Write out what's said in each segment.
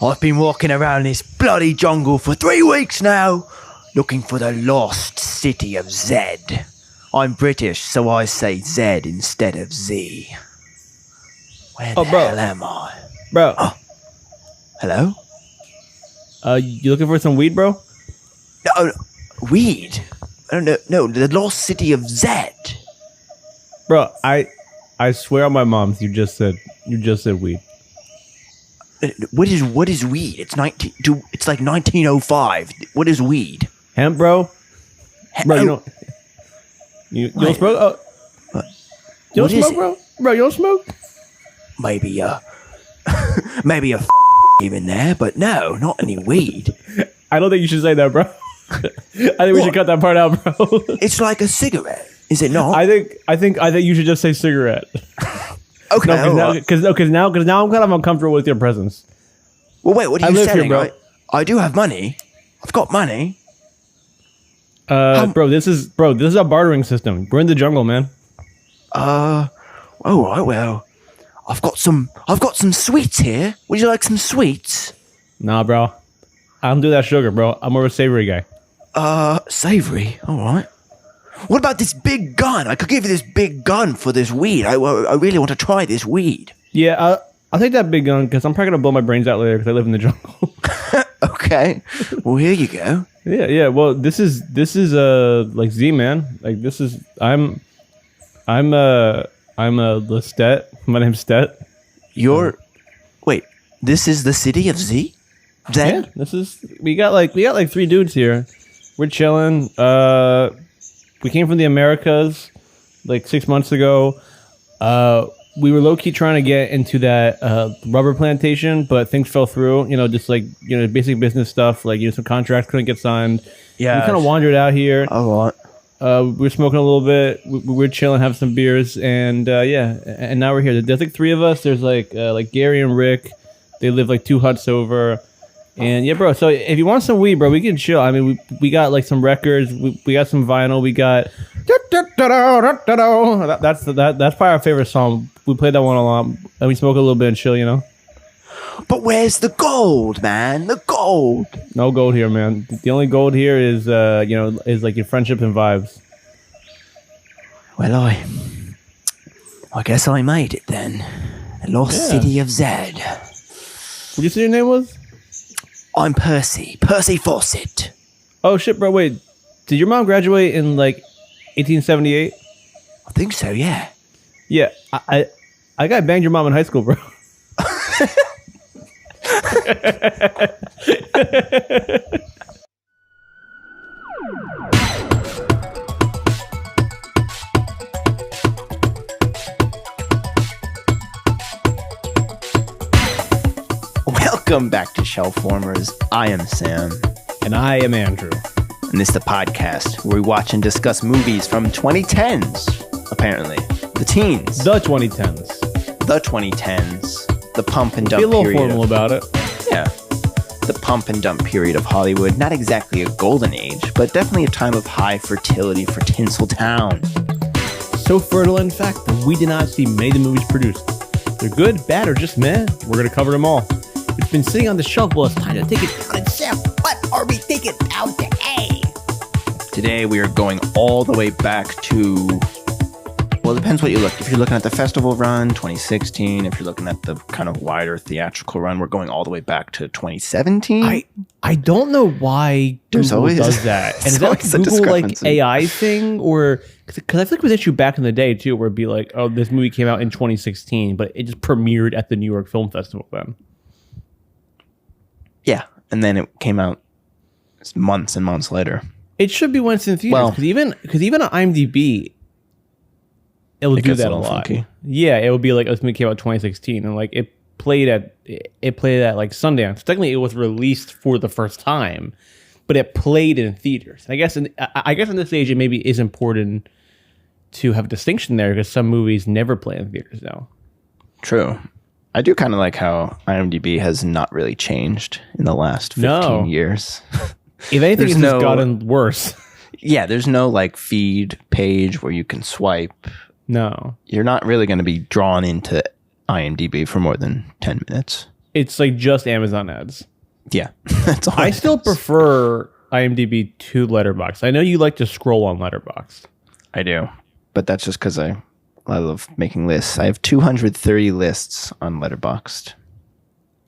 I've been walking around this bloody jungle for 3 weeks now, looking for the lost city of Zed. I'm British, so I say Z instead of Z. Where the hell am I? Bro. Oh. Hello? You looking for some weed, bro? No, weed? No, the lost city of Zed. Bro, I swear on my mom's, you just said weed. What is weed? It's like 1905. What is weed? Hemp, bro. Bro, you don't smoke? Oh. You don't smoke, bro? Bro, you don't smoke? Maybe maybe a even there, but no, not any weed. I don't think you should say that, bro. I think we should cut that part out, bro. It's like a cigarette, is it not? I think you should just say cigarette. Okay, because now I'm kind of uncomfortable with your presence. Well, wait, what are you saying? Here, bro. I do have money. I've got money. Bro, this is a bartering system. We're in the jungle, man. All right, well, I've got some sweets here. Would you like some sweets? Nah, bro. I don't do that sugar, bro. I'm more of a savory guy. Savory. All right. What about this big gun? I could give you this big gun for this weed. I really want to try this weed. Yeah, I'll take that big gun because I'm probably gonna blow my brains out later because I live in the jungle. Okay. Well, here you go. Yeah. Well, this is like Z, man. Like this is I'm Lestat. My name's Stet. Wait. This is the city of Z. Yeah. We got like 3 dudes here. We're chilling. We came from the Americas like 6 months ago. We were low-key trying to get into that rubber plantation, but things fell through. Just like basic business stuff. Like some contracts couldn't get signed. Yeah, we kind of wandered out here. A lot. We were smoking a little bit. We were chilling, having some beers, and and now we're here. There's like 3 of us. There's like Gary and Rick. They live like 2 huts over. And yeah, bro. So if you want some weed, bro, we can chill. I mean, we got like some records. We got some vinyl. We got that's probably our favorite song. We played that one a lot, and we smoke a little bit and chill. But where's the gold, man? The gold. No gold here, man. The only gold here is is like your friendships and vibes. Well, I guess I made it then. The lost city of Zed. What you say your name was? I'm Percy Fawcett. Oh shit, bro! Wait, did your mom graduate in like 1878? I think so. Yeah. Yeah, I got banged your mom in high school, bro. Welcome back to ShelfWarmers. I am Sam. And I am Andrew. And this is the podcast where we watch and discuss movies from 2010s, apparently. The teens. The 2010s. The 2010s. The pump and dump period. Be a little period. formal about it. Yeah. The pump and dump period of Hollywood. Not exactly a golden age, but definitely a time of high fertility for Tinseltown. So fertile, in fact, that we did not see many of the movies produced. They're good, bad, or just meh. We're going to cover them all. It's been sitting on the shelf. Well, it's time to take it down and Sam, what are we taking down today? Today we are going all the way back to, well, it depends what you look. If you're looking at the festival run, 2016. If you're looking at the kind of wider theatrical run, we're going all the way back to 2017. I don't know why Google does that. And is that like a Google like AI thing, or because I feel like it was an issue back in the day too, where it'd be like, oh, this movie came out in 2016, but it just premiered at the New York Film Festival then. Yeah, and then it came out months and months later. It should be when it's in theaters, because even on IMDb, it will do that a lot. Funky. Yeah, it would be like, this movie came out in 2016, and like it played at like Sundance. Technically, it was released for the first time, but it played in theaters. And I guess in this age, it maybe is important to have a distinction there, because some movies never play in theaters now. True. I do kind of like how IMDb has not really changed in the last 15 years. If anything, it's just gotten worse. Yeah, there's no like feed page where you can swipe. No. You're not really going to be drawn into IMDb for more than 10 minutes. it's like just Amazon ads. Yeah, that's all. I still prefer IMDb to Letterboxd. I know you like to scroll on Letterboxd. I do, but that's just because I love making lists. I have 230 lists on Letterboxd. Are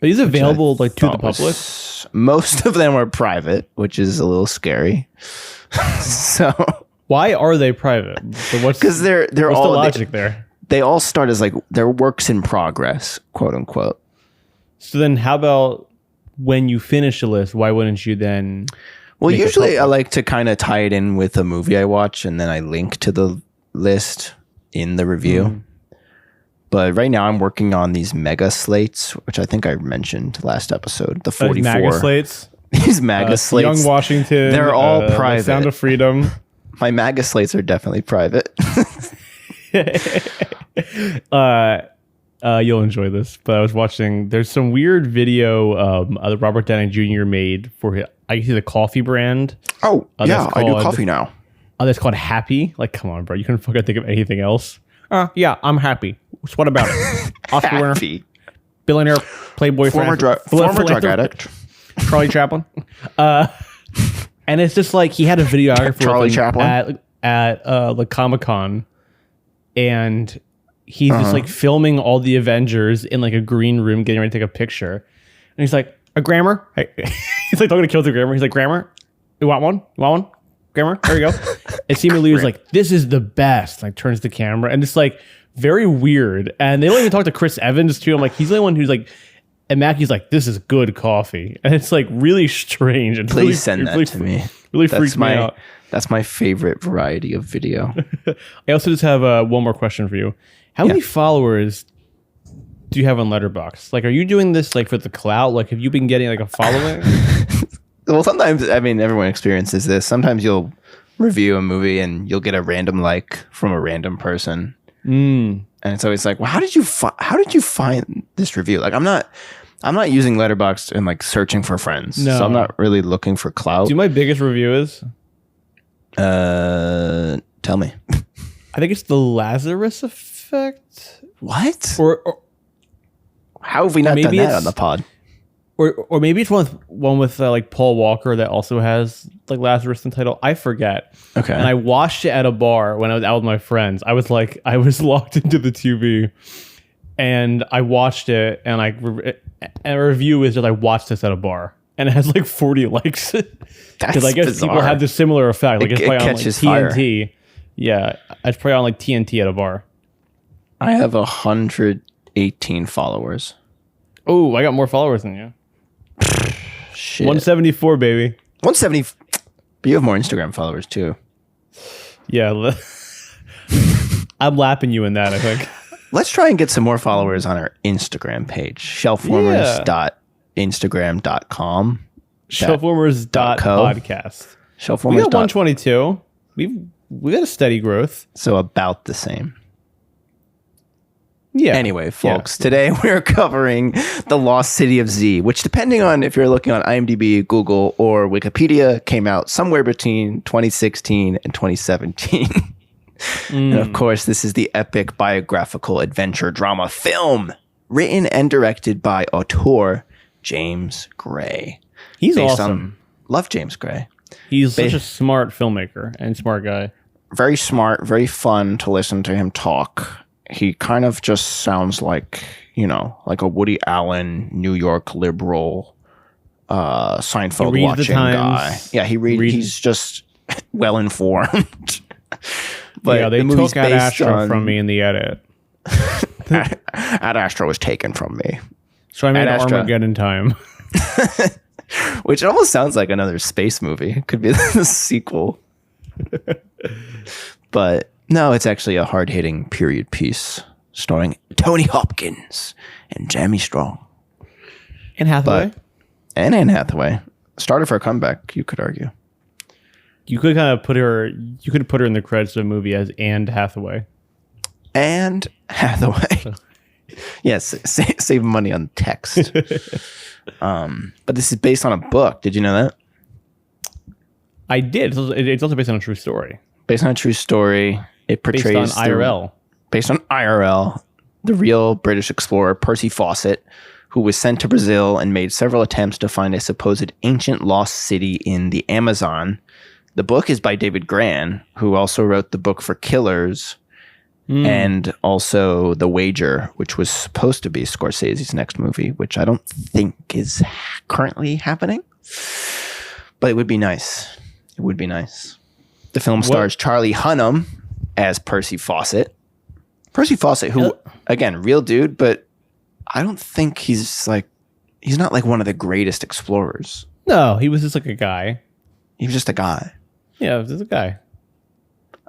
these available like to the public? Most of them are private, which is a little scary. So why are they private? So because they're what's all the logic there? They all start as like they're works in progress, quote unquote. So then, how about when you finish a list? Why wouldn't you then? Well, usually I like to kind of tie it in with a movie I watch, and then I link to the list in the review. But right now I'm working on these mega slates, which I think I mentioned last episode. The 44 mega slates. These mega slates. Young Washington. They're all private. Sound of Freedom. My MAGA slates are definitely private. You'll enjoy this. But I was watching. There's some weird video that Robert Downey Jr. made for I guess the coffee brand. Oh, yeah, I do coffee now. Oh, that's called Happy. Like, come on, bro. You couldn't fucking think of anything else. Yeah, I'm happy. So what about it? Oscar winner, billionaire, playboy, former drug addict, Charlie Chaplin. And it's just like he had a videographer Charlie Chaplin at the Comic-Con, and he's just like filming all the Avengers in like a green room, getting ready to take a picture. And he's like, "A Grammer." He's like talking to Kelsey Grammer. He's like, "Grammer, you want one? You want one? Grammer, there you go." And Simu Liu was like, "This is the best." Like turns the camera, and it's like very weird. And they don't even talk to Chris Evans too. I'm like, he's the only one who's like, and Mackey's like, "This is good coffee," and it's like really strange. And please send that to me. Really freaks me out. That's my favorite variety of video. I also just have one more question for you. How many followers do you have on Letterboxd? Like, are you doing this like for the clout? Like, have you been getting like a following? Well, sometimes, I mean, everyone experiences this. Sometimes you'll review a movie and you'll get a random like from a random person. And it's always like, well, how did you find this review? Like, I'm not using Letterboxd and like searching for friends. No. So I'm not really looking for clout. Do you know my biggest review is? Tell me. I think it's the Lazarus Effect. What? Or how have we not done that on the pod? Or maybe it's one with like Paul Walker that also has like Lazarus in the title. I forget. Okay. And I watched it at a bar when I was out with my friends. I was locked into the TV, and I watched it, and a review is just I watched this at a bar, and it has like 40 likes. Because I guess bizarre. People have this similar effect. Like it's probably on like TNT. Fire. Yeah, it's probably on like TNT at a bar. I have 118 followers. Oh, I got more followers than you. Shit. 174, baby. 170. But you have more Instagram followers too. Yeah. I'm lapping you in that, I think. Let's try and get some more followers on our Instagram page. ShelfWarmers.instagram.com. ShelfWarmers.podcast. ShelfWarmers. We got 122. We got a steady growth. So about the same. Yeah. Anyway, folks, today we're covering The Lost City of Z, which, depending on if you're looking on IMDb, Google, or Wikipedia, came out somewhere between 2016 and 2017. And of course, this is the epic biographical adventure drama film written and directed by auteur James Gray. He's awesome. Love James Gray. He's such a smart filmmaker and smart guy. Very smart, very fun to listen to him talk. He kind of just sounds like, like a Woody Allen, New York liberal, Seinfeld watching guy. Yeah, he's just well informed. But yeah, they took Ad Astra from me in the edit. Ad Astra was taken from me. So I made Armageddon Time. Which almost sounds like another space movie. It could be the sequel. But no, it's actually a hard-hitting period piece starring Tony Hopkins and Jamie Strong. Anne Hathaway. And Anne Hathaway. Started for a comeback, you could argue. You could kind of put her in the credits of the movie as Anne Hathaway. And Hathaway. Yes, save money on text. But this is based on a book. Did you know that? I did. It's also based on a true story. Based on a true story. It portrays based on IRL. Based on IRL, the real British explorer Percy Fawcett, who was sent to Brazil and made several attempts to find a supposed ancient lost city in the Amazon. The book is by David Gran, who also wrote the book for Killers and also The Wager, which was supposed to be Scorsese's next movie, which I don't think is currently happening. But it would be nice. It would be nice. The film stars Charlie Hunnam as Percy Fawcett. Percy Fawcett, who, again, real dude, but I don't think he's not like one of the greatest explorers. No, he was just like a guy. He was just a guy. Yeah, he was just a guy.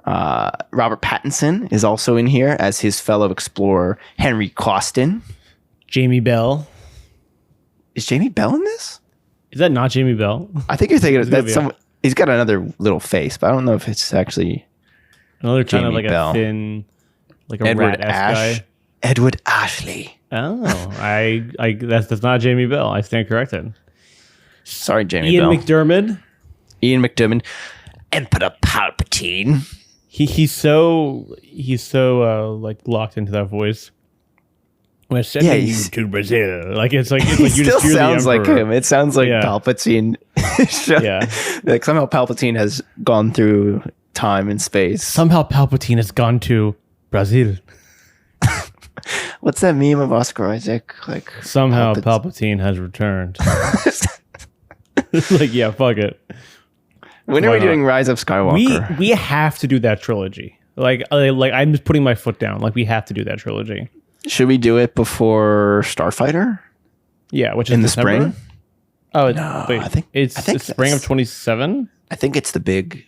Robert Pattinson is also in here as his fellow explorer, Henry Costin. Jamie Bell. Is Jamie Bell in this? Is that not Jamie Bell? I think you're thinking of that's someone. He's got another little face, but I don't know if it's actually another Jamie kind of like Bell. A thin, like a Edward rat-esque guy. Edward Ashley. Oh, I that's not Jamie Bell. I stand corrected. Sorry, Jamie Bell. Ian McDiarmid. Emperor Palpatine. He's so like locked into that voice. We're sending you to Brazil. Like it's like he you still just hear sounds the like Emperor. him. It sounds like Palpatine. Yeah, like somehow Palpatine has gone through time and space. Somehow Palpatine has gone to Brazil. What's that meme of Oscar Isaac? Like somehow Palpatine has returned. Like yeah, fuck it. When are we doing Rise of Skywalker? We have to do that trilogy. Like I'm just putting my foot down. Like we have to do that trilogy. Should we do it before Starfighter? Yeah, which is in December? the spring. Oh no, wait, I think it's spring of 27. I think it's the big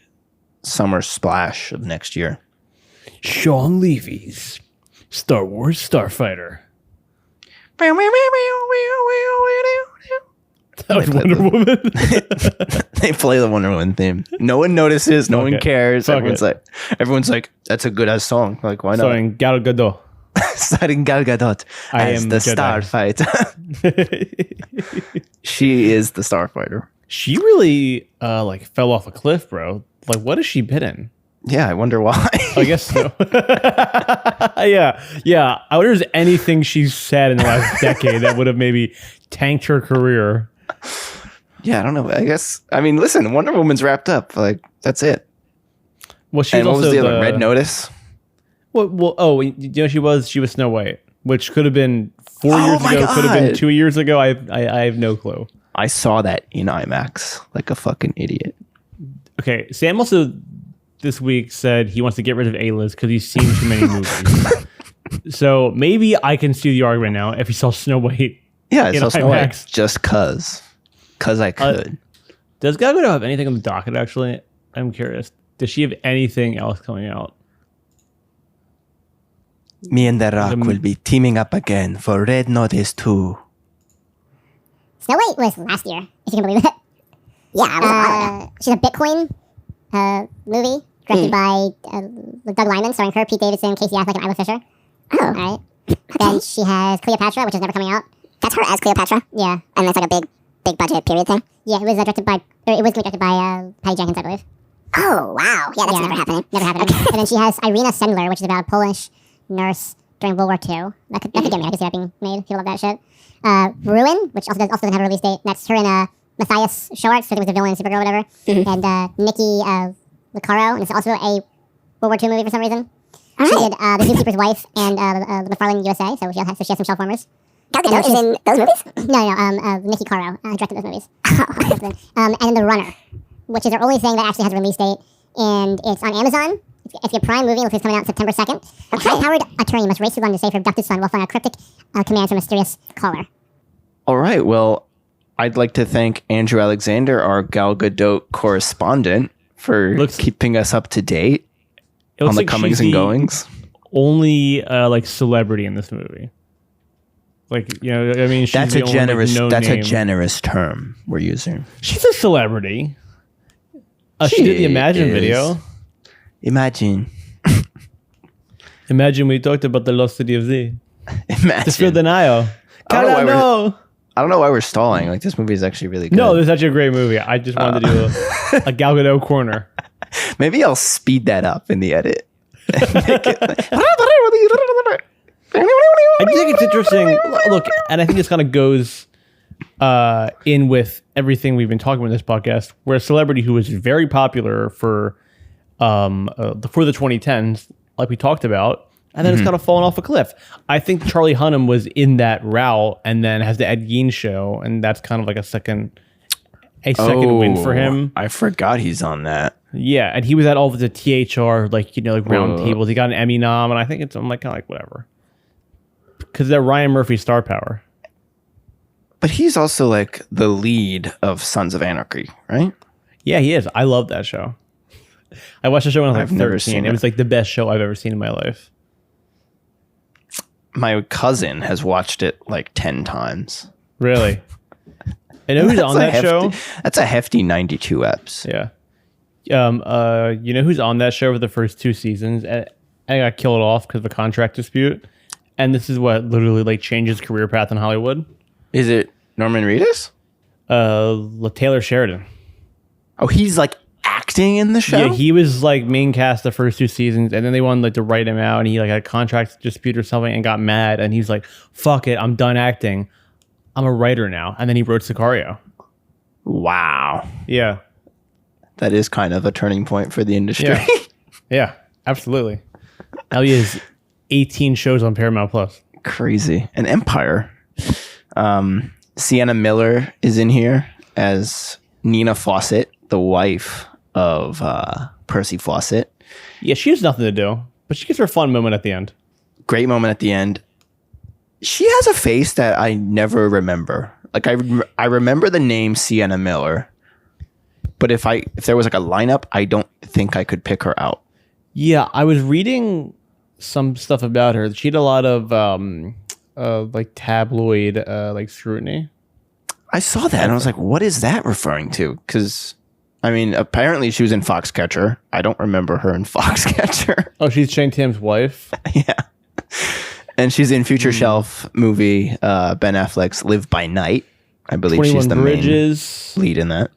summer splash of next year. Sean Levy's Star Wars Starfighter. That was Wonder Woman. They play the Wonder Woman theme. No one notices. No one cares. Everyone's like, that's a good ass song. Like, why not? Starring Gal Gadot. Starring Gal Gadot as the Starfighter. She is the Starfighter. She really like fell off a cliff, bro. Like, what has she been in? Yeah, I wonder why. I guess so. Yeah. I wonder if there's anything she's said in the last decade that would have maybe tanked her career. Yeah, I don't know. I mean, listen, Wonder Woman's wrapped up. Like, that's it. Well, she's and what also was the other? Red Notice? Well, you know, she was Snow White, which could have been 4 years ago, could have been 2 years ago. I have no clue. I saw that in IMAX like a fucking idiot. Okay, Sam also this week said he wants to get rid of A-list because he's seen too many movies. So maybe I can see the argument now if he saw Snow White. Yeah, I saw Snow White just cause I could. Does Gal Gadot have anything on the docket, actually? I'm curious. Does she have anything else coming out? Me and The Rock will be teaming up again for Red Notice 2. Snow White was last year, if you can believe it. Yeah, she's a Bitcoin movie directed by Doug Liman, starring her, Pete Davidson, Casey Affleck, and Isla Fisher. Oh. All right. Then she has Cleopatra, which is never coming out. That's her as Cleopatra? Yeah. And that's like a big budget period thing? Yeah, it was directed by Patty Jenkins, I believe. Oh, wow. Yeah, that's never happening. Never happened. Okay. And then she has Irina Sendler, which is about a Polish nurse during World War II. That could get me. I could see that being made. People love that shit. Ruin, which also doesn't have a release date. That's her in Matthias Show Arts, so it was a villain in Supergirl or whatever. Mm-hmm. And Nikki Lucaro, and it's also a World War II movie for some reason. All she did The Zookeeper's Wife and the McFarlane USA, so she has some ShelfWarmers. Gal Gadot is in those movies? No, Nikki Caro directed those movies. And then The Runner, which is their only thing that actually has a release date, and it's on Amazon. It's a Prime movie. It looks like it's coming out September 2nd. A high-powered attorney must race through London to save her abducted son while finding a cryptic command from a mysterious caller. All right, well, I'd like to thank Andrew Alexander, our Gal Gadot correspondent, for keeping us up to date on the comings and goings. Only like celebrity in this movie. Like, you know, I mean, she's that's a generous generous term we're using. She's a celebrity. She did the Imagine video. Imagine we talked about the lost city of Z. Imagine. Just feel denial. I don't know why we're stalling. Like, this movie is actually really good. No, this is actually a great movie. I just wanted to do a Gal Gadot corner. Maybe I'll speed that up in the edit. I do think it's interesting. Look, and I think this kind of goes in with everything we've been talking about in this podcast, where a celebrity who was very popular for the 2010s, like we talked about, and then it's kind of fallen off a cliff. I think Charlie Hunnam was in that route, and then has the Ed Gein show, and that's kind of like a second win for him. I forgot he's on that. Yeah, and he was at all of the THR round tables. He got an Emmy nom, and I think I'm kind of like whatever, because they're Ryan Murphy star power. But he's also like the lead of Sons of Anarchy, right? Yeah, he is. I love that show. I watched the show when I was like 13. It was like the best show I've ever seen in my life. My cousin has watched it like 10 times. Really? I know who's on that show? That's a hefty 92 eps. Yeah. You know who's on that show for the first 2 seasons? And I got killed off because of a contract dispute. And this is what literally like changed his career path in Hollywood. Is it Norman Reedus? Taylor Sheridan. Oh, he's like acting in the show? Yeah, he was like main cast the first 2 seasons, and then they wanted like to write him out, and he like had a contract dispute or something and got mad, and he's like, fuck it, I'm done acting. I'm a writer now. And then he wrote Sicario. Wow. Yeah. That is kind of a turning point for the industry. Yeah, yeah, absolutely. Now he has 18 shows on Paramount Plus. Crazy. And Empire. Sienna Miller is in here as Nina Fawcett, the wife of Percy Fawcett. Yeah, she has nothing to do, but she gets her fun moment at the end. Great moment at the end. She has a face that I never remember. Like I remember the name Sienna Miller, but if there was like a lineup, I don't think I could pick her out. Yeah, I was reading some stuff about her. She had a lot of like tabloid like scrutiny. I saw that and I was like, what is that referring to? Because I mean, apparently she was in Foxcatcher. I don't remember her in Foxcatcher. Oh, she's Shane Tatum's wife? Yeah. And she's in Future Shelf movie, Ben Affleck's Live by Night. I believe she's the main lead in that.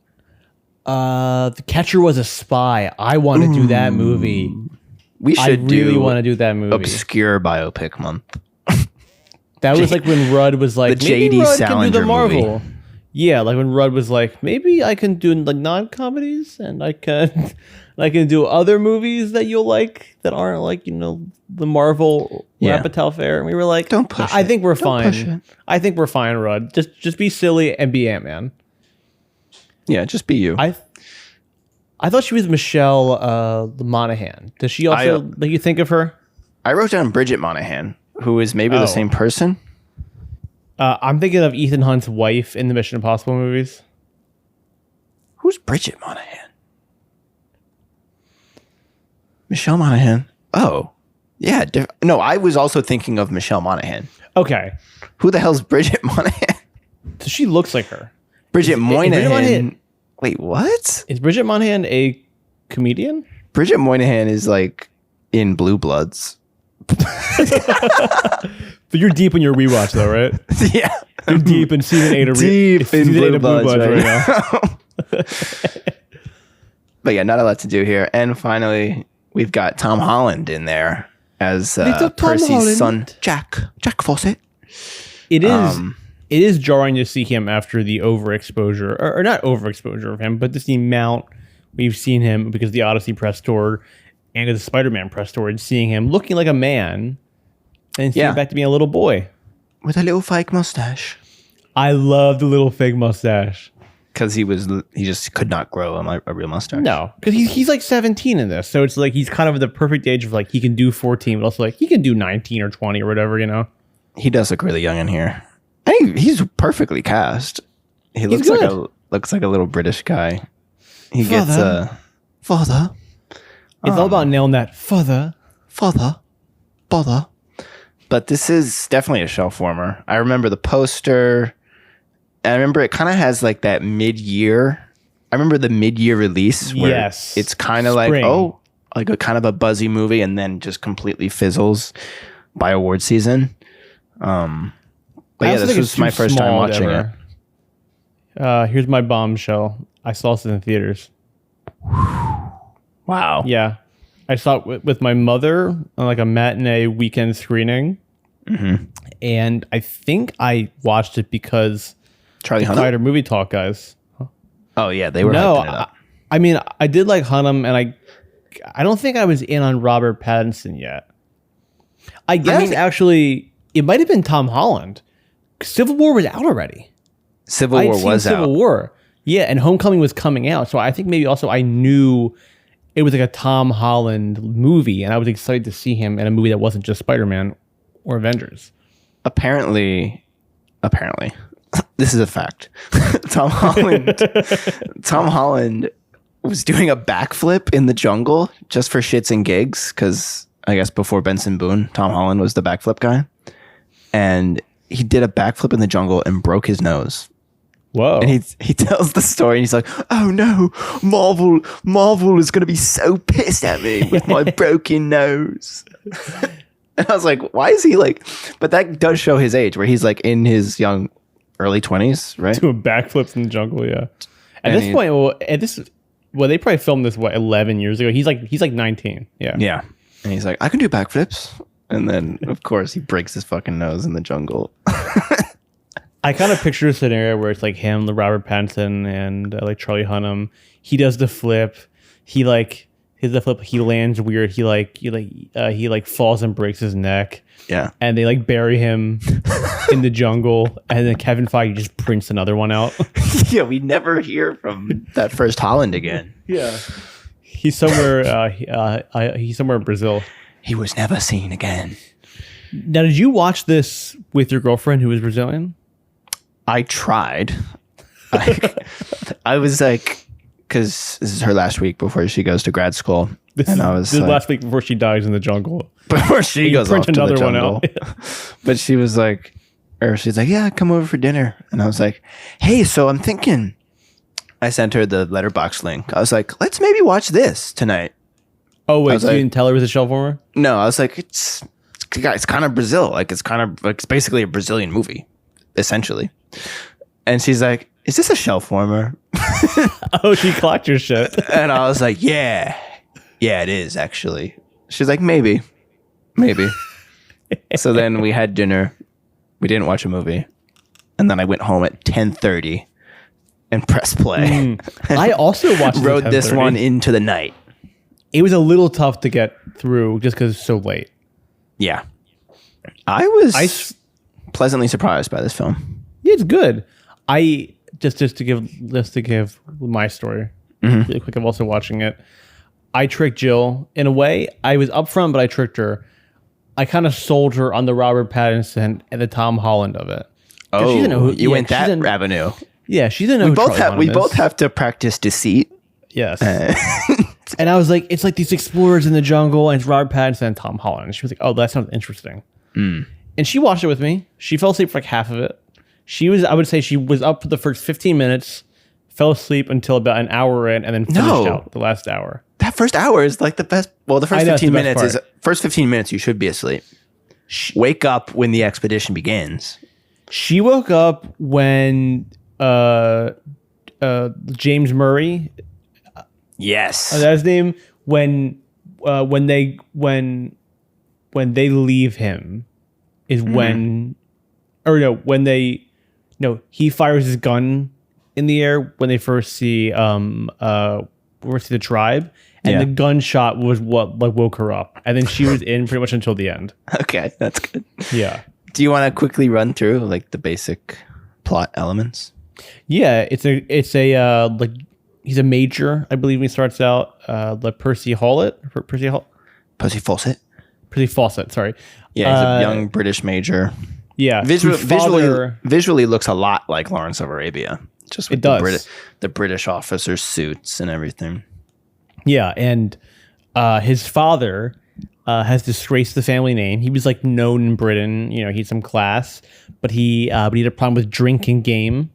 The Catcher was a Spy. I want to do that movie. We should really want to do that movie. Obscure biopic month. That was like when Rudd was like, the maybe J.D. Rudd Salinger can do the Marvel. movie. Yeah, like when Rudd was like, maybe I can do like non-comedies and I can do other movies that you'll like that aren't like, the Marvel Apatow fare. And we were like, don't push I think we're Don't fine. I think we're fine, Rudd. Just be silly and be Ant-Man. Yeah, just be you. I thought she was Michelle Monaghan. Does she also make you think of her? I wrote down Bridget Monahan, who is maybe the same person. I'm thinking of Ethan Hunt's wife in the Mission Impossible movies. Who's Bridget Monahan? Michelle Monaghan. Oh, yeah. No, I was also thinking of Michelle Monaghan. Okay. Who the hell's Bridget Monahan? So she looks like her. Bridget Moynihan. Wait, what? Is Bridget Monahan a comedian? Bridget Moynihan is like in Blue Bloods. But you're deep in your rewatch, though, right? Yeah. You're deep in season 8 of Deep in Blue Bloods right now. But yeah, not a lot to do here. And finally, we've got Tom Holland in there as Percy's son, Jack Fawcett. It is jarring to see him after the overexposure, or not overexposure of him, but just the amount we've seen him because of the Odyssey press tour and the Spider-Man press tour, and seeing him looking like a man and seeing back to being a little boy. With a little fake mustache. I love the little fake mustache. Because he just could not grow a real mustache. No, because he's like 17 in this. So it's like he's kind of the perfect age of like he can do 14, but also like he can do 19 or 20 or whatever, He does look really young in here. He's perfectly cast. He looks like a little British guy. He gets father. It's all about nailing that father. Bother. But this is definitely a shelf warmer. I remember the poster. And I remember it kind of has like that mid-year. I remember the mid-year release where it's kind of like a kind of a buzzy movie and then just completely fizzles by award season. But yeah, this was my first time watching it. Here's my bombshell. I saw this in the theaters. Wow. Yeah. I saw it with my mother on like a matinee weekend screening. And I think I watched it because Charlie the Hunnam? Quieter Movie Talk guys. Oh yeah, they were No, hyping it up. I mean, I did like Hunnam, and I don't think I was in on Robert Pattinson yet. I guess actually it might have been Tom Holland. Civil War was out already. Civil War was out. Civil War, yeah, and Homecoming was coming out, so I think maybe also I knew it was like a Tom Holland movie, and I was excited to see him in a movie that wasn't just Spider-Man or Avengers. Apparently, this is a fact. Tom Holland was doing a backflip in the jungle just for shits and gigs, because I guess before Benson Boone, Tom Holland was the backflip guy, and he did a backflip in the jungle and broke his nose. Whoa! And he tells the story, and he's like, "Oh no, Marvel is gonna be so pissed at me with my broken nose." And I was like, "Why is he like?" But that does show his age, where he's like in his young early 20s, right? Doing backflips in the jungle, yeah. At this point, they probably filmed this 11 years ago. He's like 19, yeah. Yeah, and he's like, "I can do backflips," and then of course he breaks his fucking nose in the jungle. I kind of picture a scenario where it's like him, the Robert Pattinson, and like Charlie Hunnam. He does the flip. He lands weird. He falls and breaks his neck. Yeah. And they like bury him in the jungle, and then Kevin Feige just prints another one out. Yeah, we never hear from that first Holland again. Yeah. He's somewhere. He's somewhere in Brazil. He was never seen again. Now, did you watch this with your girlfriend who was Brazilian? I tried. I was like, because this is her last week before she goes to grad school. This is last week before she dies in the jungle. Before she goes off to the jungle. One out. But she was like, she's like, "Yeah, come over for dinner." And I was like, "Hey, so I'm thinking." I sent her the Letterboxd link. I was like, "Let's maybe watch this tonight." Oh wait, so you didn't tell her it was a ShelfWarmer? No, I was like, it's kind of Brazil. Like it's basically a Brazilian movie, essentially. And she's like, "Is this a shelf warmer?" Oh, she clocked your shit. And I was like, yeah, it is actually. She's like, maybe. So then we had dinner. We didn't watch a movie. And then I went home at 10:30 and pressed play. I also watched rode this one into the night. It was a little tough to get through just because it's so late. Yeah. I was pleasantly surprised by this film. Yeah, it's good. I just to give my story really quick. I'm also watching it. I tricked Jill in a way. I was upfront, but I tricked her. I kind of sold her on the Robert Pattinson and the Tom Holland of it. Oh, you went that avenue. Yeah, she didn't know. We both have to practice deceit. Yes. And I was like, it's like these explorers in the jungle, and it's Robert Pattinson and Tom Holland. And she was like, "Oh, that sounds interesting." And she watched it with me. She fell asleep for like half of it. I would say she was up for the first 15 minutes, fell asleep until about an hour in, and then finished out the last hour. That first hour is like the best. Well, the first 15 minutes is first 15 minutes you should be asleep. Wake up when the expedition begins. She woke up when James Murray. Yes, that's his name. When they leave him is when, or no, when they. No, he fires his gun in the air when they first see the tribe, and the gunshot was what like woke her up, and then she was in pretty much until the end. Okay, that's good. Yeah. Do you want to quickly run through like the basic plot elements? Yeah, it's a like he's a major, I believe. When he starts out, like Percy Fawcett. Sorry. Yeah, he's a young British major. Yeah, visually looks a lot like Lawrence of Arabia, just with the British officers' suits and everything. Yeah, and his father has disgraced the family name. He was like known in Britain, he had some class, but he had a problem with drink and game,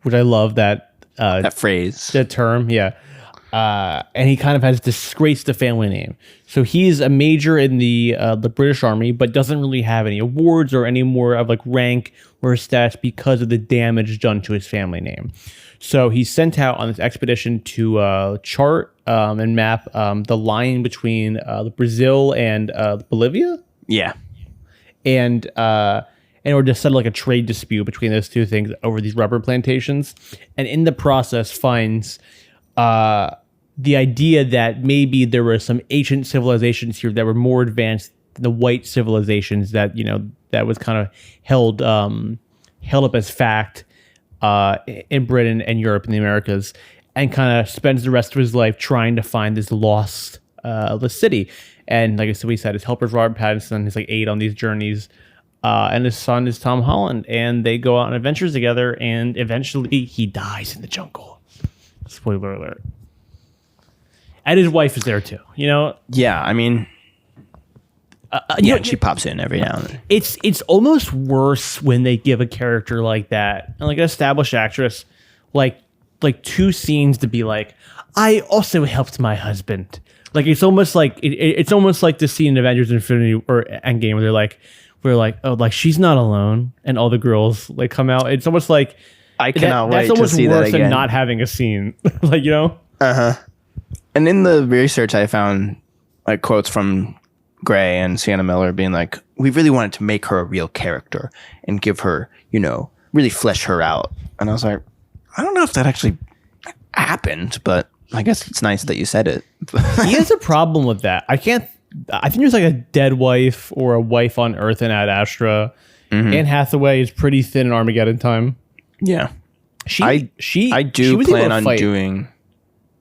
which I love that phrase, that term. Yeah. And he kind of has disgraced the family name. So he's a major in the British Army, but doesn't really have any awards or any more of like rank or stats because of the damage done to his family name. So he's sent out on this expedition to chart and map the line between Brazil and Bolivia. Yeah. and in order to settle like a trade dispute between those two things over these rubber plantations, and in the process finds the idea that maybe there were some ancient civilizations here that were more advanced than the white civilizations that, you know, that was kind of held up as fact in Britain and Europe and the Americas, and kind of spends the rest of his life trying to find this lost the city. And like I said, we said his helper's Robert Pattinson. He's like 8 on these journeys. And his son is Tom Holland, and they go out on adventures together, and eventually he dies in the jungle. Spoiler alert. And his wife is there too, you know? Yeah, I mean, yeah, she pops in every now and then. It's almost worse when they give a character like that, and like an established actress, like 2 scenes to be like, I also helped my husband. Like, it's almost like it's almost like the scene in Avengers Infinity or Endgame where they're like, oh, like she's not alone, and all the girls like come out. It's almost like I cannot wait to see that again. That's almost worse than not having a scene. Like, you know? And in the research, I found like quotes from Gray and Sienna Miller being like, we really wanted to make her a real character and give her, you know, really flesh her out. And I was like, I don't know if that actually happened, but I guess it's nice that you said it. He has a problem with that. I think there's like a dead wife or a wife on Earth in Ad Astra. Anne Hathaway is pretty thin in Armageddon Time. Yeah. I do plan on doing...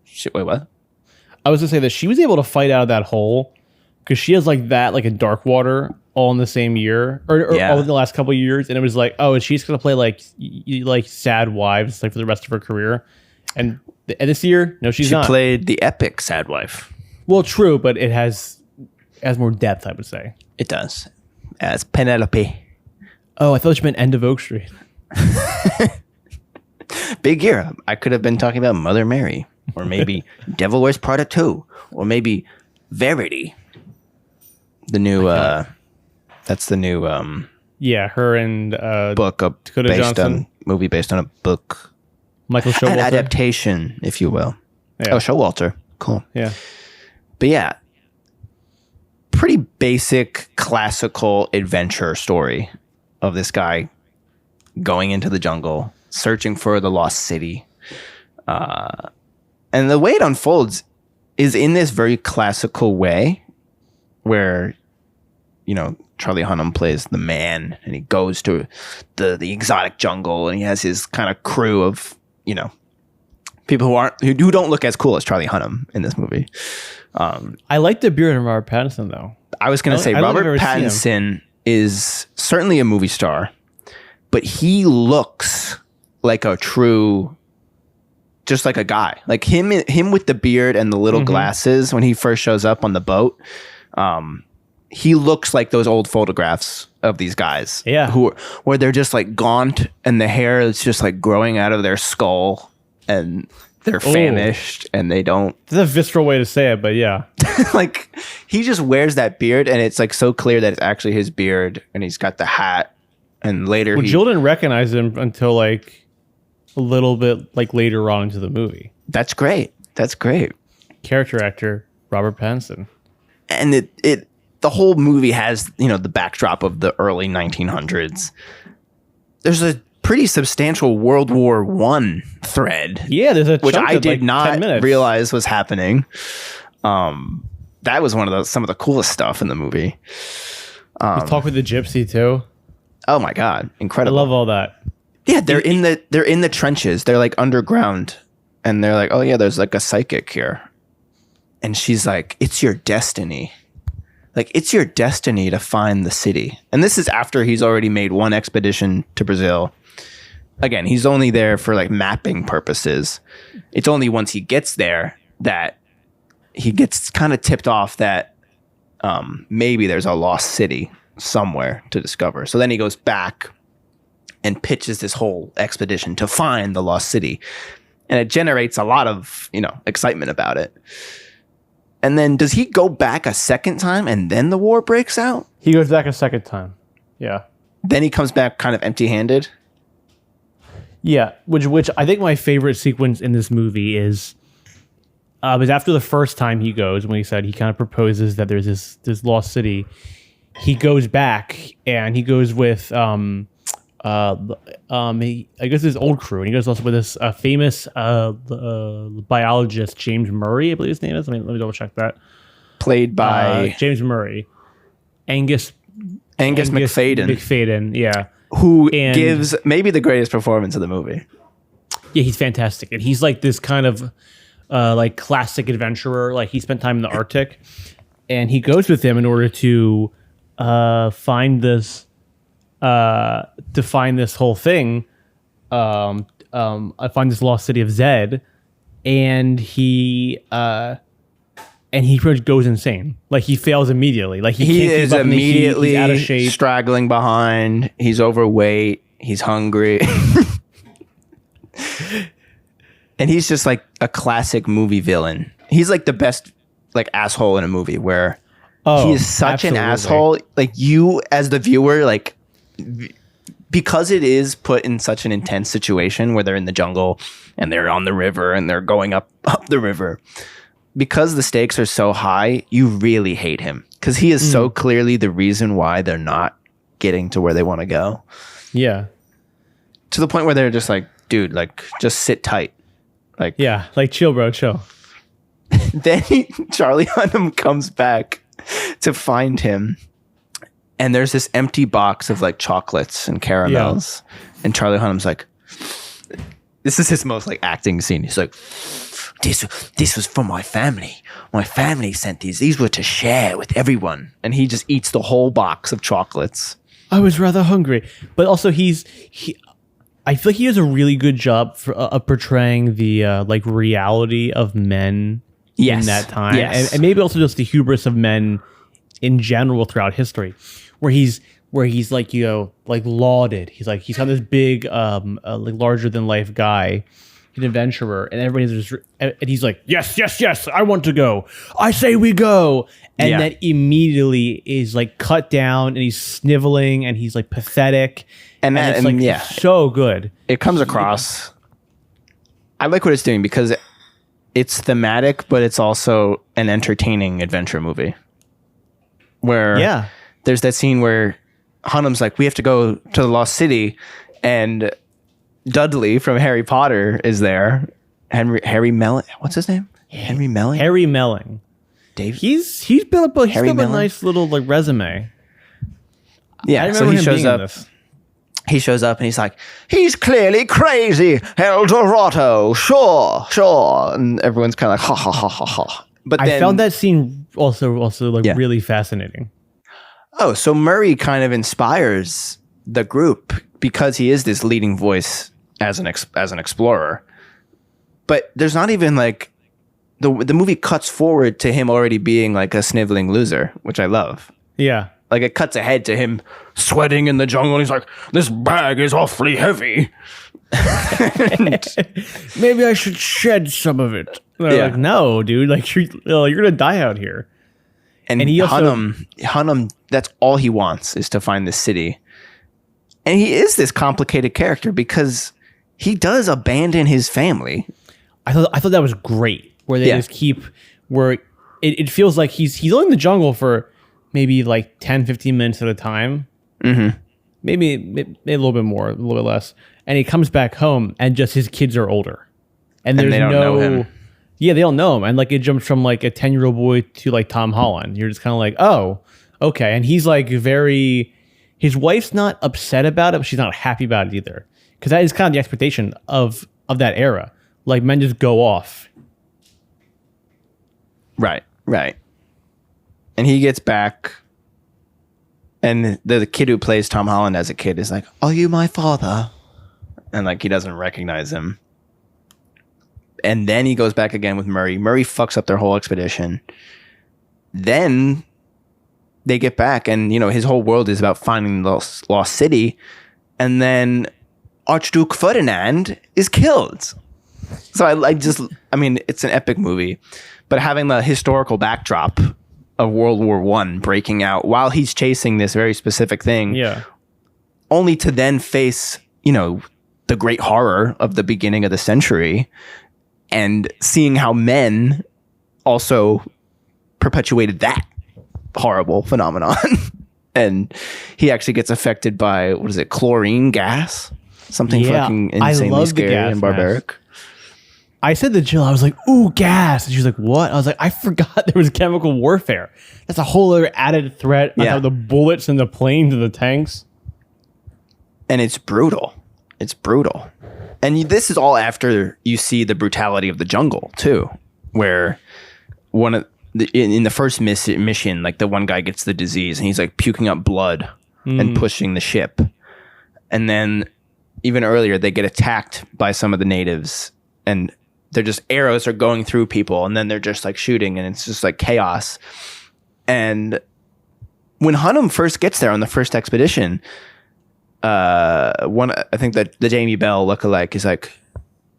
Shit, wait, what? I was going to say that she was able to fight out of that hole because she has like that, like a Dark Water all in the same year or all in the last couple of years. And it was like, oh, she's going to play like sad wives like for the rest of her career. And this year, no, she's not. She played the epic sad wife. Well, true, but it has more depth, I would say. It does. As Penelope. Oh, I thought you meant End of Oak Street. Big year. I could have been talking about Mother Mary, or maybe Devil Wears Prada 2, or maybe Verity. The new, that's the new, yeah, her and book Dakota based Johnson. Movie based on a book. Michael Showalter. An adaptation, if you will. Yeah. Oh, Showalter. Cool. Yeah. But yeah, pretty basic classical adventure story of this guy going into the jungle, searching for the lost city. And the way it unfolds is in this very classical way where, you know, Charlie Hunnam plays the man and he goes to the exotic jungle and he has his kind of crew of, you know, people who don't look as cool as Charlie Hunnam in this movie. I like the beard of Robert Pattinson, though. I was going to say Robert Pattinson is certainly a movie star, but he looks like a true, just like a guy, like him with the beard and the little glasses when he first shows up on the boat. He looks like those old photographs of these guys, where they're just like gaunt and the hair is just like growing out of their skull and they're famished and they don't. That's a visceral way to say it, but yeah. Like he just wears that beard and it's like so clear that it's actually his beard and he's got the hat and later Jill didn't recognize him until like a little bit like later on into the movie. That's great. That's great. Character actor Robert Pattinson. And the whole movie has, you know, the backdrop of the early 1900s. There's a pretty substantial World War I thread. Yeah, there's a which I did like not realize was happening. That was some of the coolest stuff in the movie. Talk with the gypsy too. Oh my god, incredible! I love all that. Yeah, they're in the trenches. They're like underground, and they're like, oh yeah, there's like a psychic here, and she's like, it's your destiny. Like, it's your destiny to find the city. And this is after he's already made one expedition to Brazil. Again, he's only there for like mapping purposes. It's only once he gets there that he gets kind of tipped off that maybe there's a lost city somewhere to discover. So then he goes back and pitches this whole expedition to find the lost city. And it generates a lot of, you know, excitement about it. And then does he go back a second time and then the war breaks out? He goes back a second time. Yeah. Then he comes back kind of empty-handed? Yeah, which I think my favorite sequence in this movie is after the first time he goes, when he said he kind of proposes that there's this lost city. he goes back and he goes with I guess his old crew, and he goes also with this famous biologist James Murray, I believe his name is. Let me double check that. Played by James Murray, Angus McFadden. McFadden, yeah, who gives maybe the greatest performance of the movie. Yeah, he's fantastic, and he's like this kind of like classic adventurer. Like he spent time in the Arctic, and he goes with him in order to find this whole thing. I find this lost city of Zed, and he pretty much goes insane. Like he fails immediately. Like he can't is keep up in the heat. immediately He's out of shape, straggling behind. He's overweight. He's hungry. And he's just like a classic movie villain. He's like the best like asshole in a movie where he is such an asshole. Like you as the viewer, like because it is put in such an intense situation where they're in the jungle and they're on the river and they're going up the river. Because the stakes are so high, you really hate him because he is so clearly the reason why they're not getting to where they want to go. Yeah. To the point where they're just like, dude, like just sit tight. Like, yeah, like chill, bro, chill. Then Charlie Hunnam comes back to find him, and there's this empty box of like chocolates and caramels, and Charlie Hunnam's like, this is his most like acting scene. He's like, this was for my family. My family sent these. These were to share with everyone, and he just eats the whole box of chocolates. I was rather hungry, but also I feel like he does a really good job of portraying the like reality of men in that time, and maybe also just the hubris of men in general throughout history, where he's like like lauded. He's got this big like larger than life guy, an adventurer, and everybody's just and he's like yes, I want to go. I say we go, and then immediately is like cut down, and he's sniveling, and he's like pathetic. And it's like so good. It comes across. I like what it's doing because it's thematic, but it's also an entertaining adventure movie. Where there's that scene where Hunnam's like, we have to go to the Lost City, and Dudley from Harry Potter is there. Harry Melling. What's his name? Henry Melling. Harry Melling. Dave. He's built a nice little like resume. Yeah. So he shows up. He shows up and he's like, he's clearly crazy. El Dorado. Sure. And everyone's kind of like, ha, ha, ha, ha, ha. But I found that scene also like really fascinating. Oh, so Murray kind of inspires the group because he is this leading voice as an explorer. But there's not even like the movie cuts forward to him already being like a sniveling loser, which I love. Yeah. Like it cuts ahead to him sweating in the jungle. And he's like, this bag is awfully heavy. Maybe I should shed some of it. Like, no, dude, like you're going to die out here. And he Hunnam, that's all he wants is to find this city. And he is this complicated character because he does abandon his family. I thought that was great where they just keep where it feels like he's only in the jungle for maybe like 10, 15 minutes at a time. Mm-hmm. Maybe a little bit more, a little bit less. And he comes back home and just his kids are older. And there's they don't know him. Yeah, they don't know him. And like it jumps from like a 10-year-old boy to like Tom Holland. You're just kind of like, oh, okay. And he's like his wife's not upset about it, but she's not happy about it either. Because that is kind of the expectation of that era. Like men just go off. Right. And he gets back, and the kid who plays Tom Holland as a kid is like, "Are you my father?" And like he doesn't recognize him. And then he goes back again with Murray. Murray fucks up their whole expedition. Then they get back, and his whole world is about finding the lost city. And then Archduke Ferdinand is killed. So I mean, it's an epic movie, but having the historical backdrop of World War I breaking out while he's chasing this very specific thing, only to then face, the great horror of the beginning of the century and seeing how men also perpetuated that horrible phenomenon. And he actually gets affected by, what is it, chlorine gas? Something fucking insanely scary and barbaric. Mask. I said to Jill, I was like, ooh, gas. And she was like, what? I was like, I forgot there was chemical warfare. That's a whole other added threat on top of the bullets and the planes and the tanks. And it's brutal. It's brutal. And this is all after you see the brutality of the jungle, too, where in the first mission, like the one guy gets the disease and he's like puking up blood and pushing the ship. And then even earlier, they get attacked by some of the natives and they're just arrows are going through people and then they're just like shooting and it's just like chaos. And when Hunnam first gets there on the first expedition, I think that the Jamie Bell lookalike is like,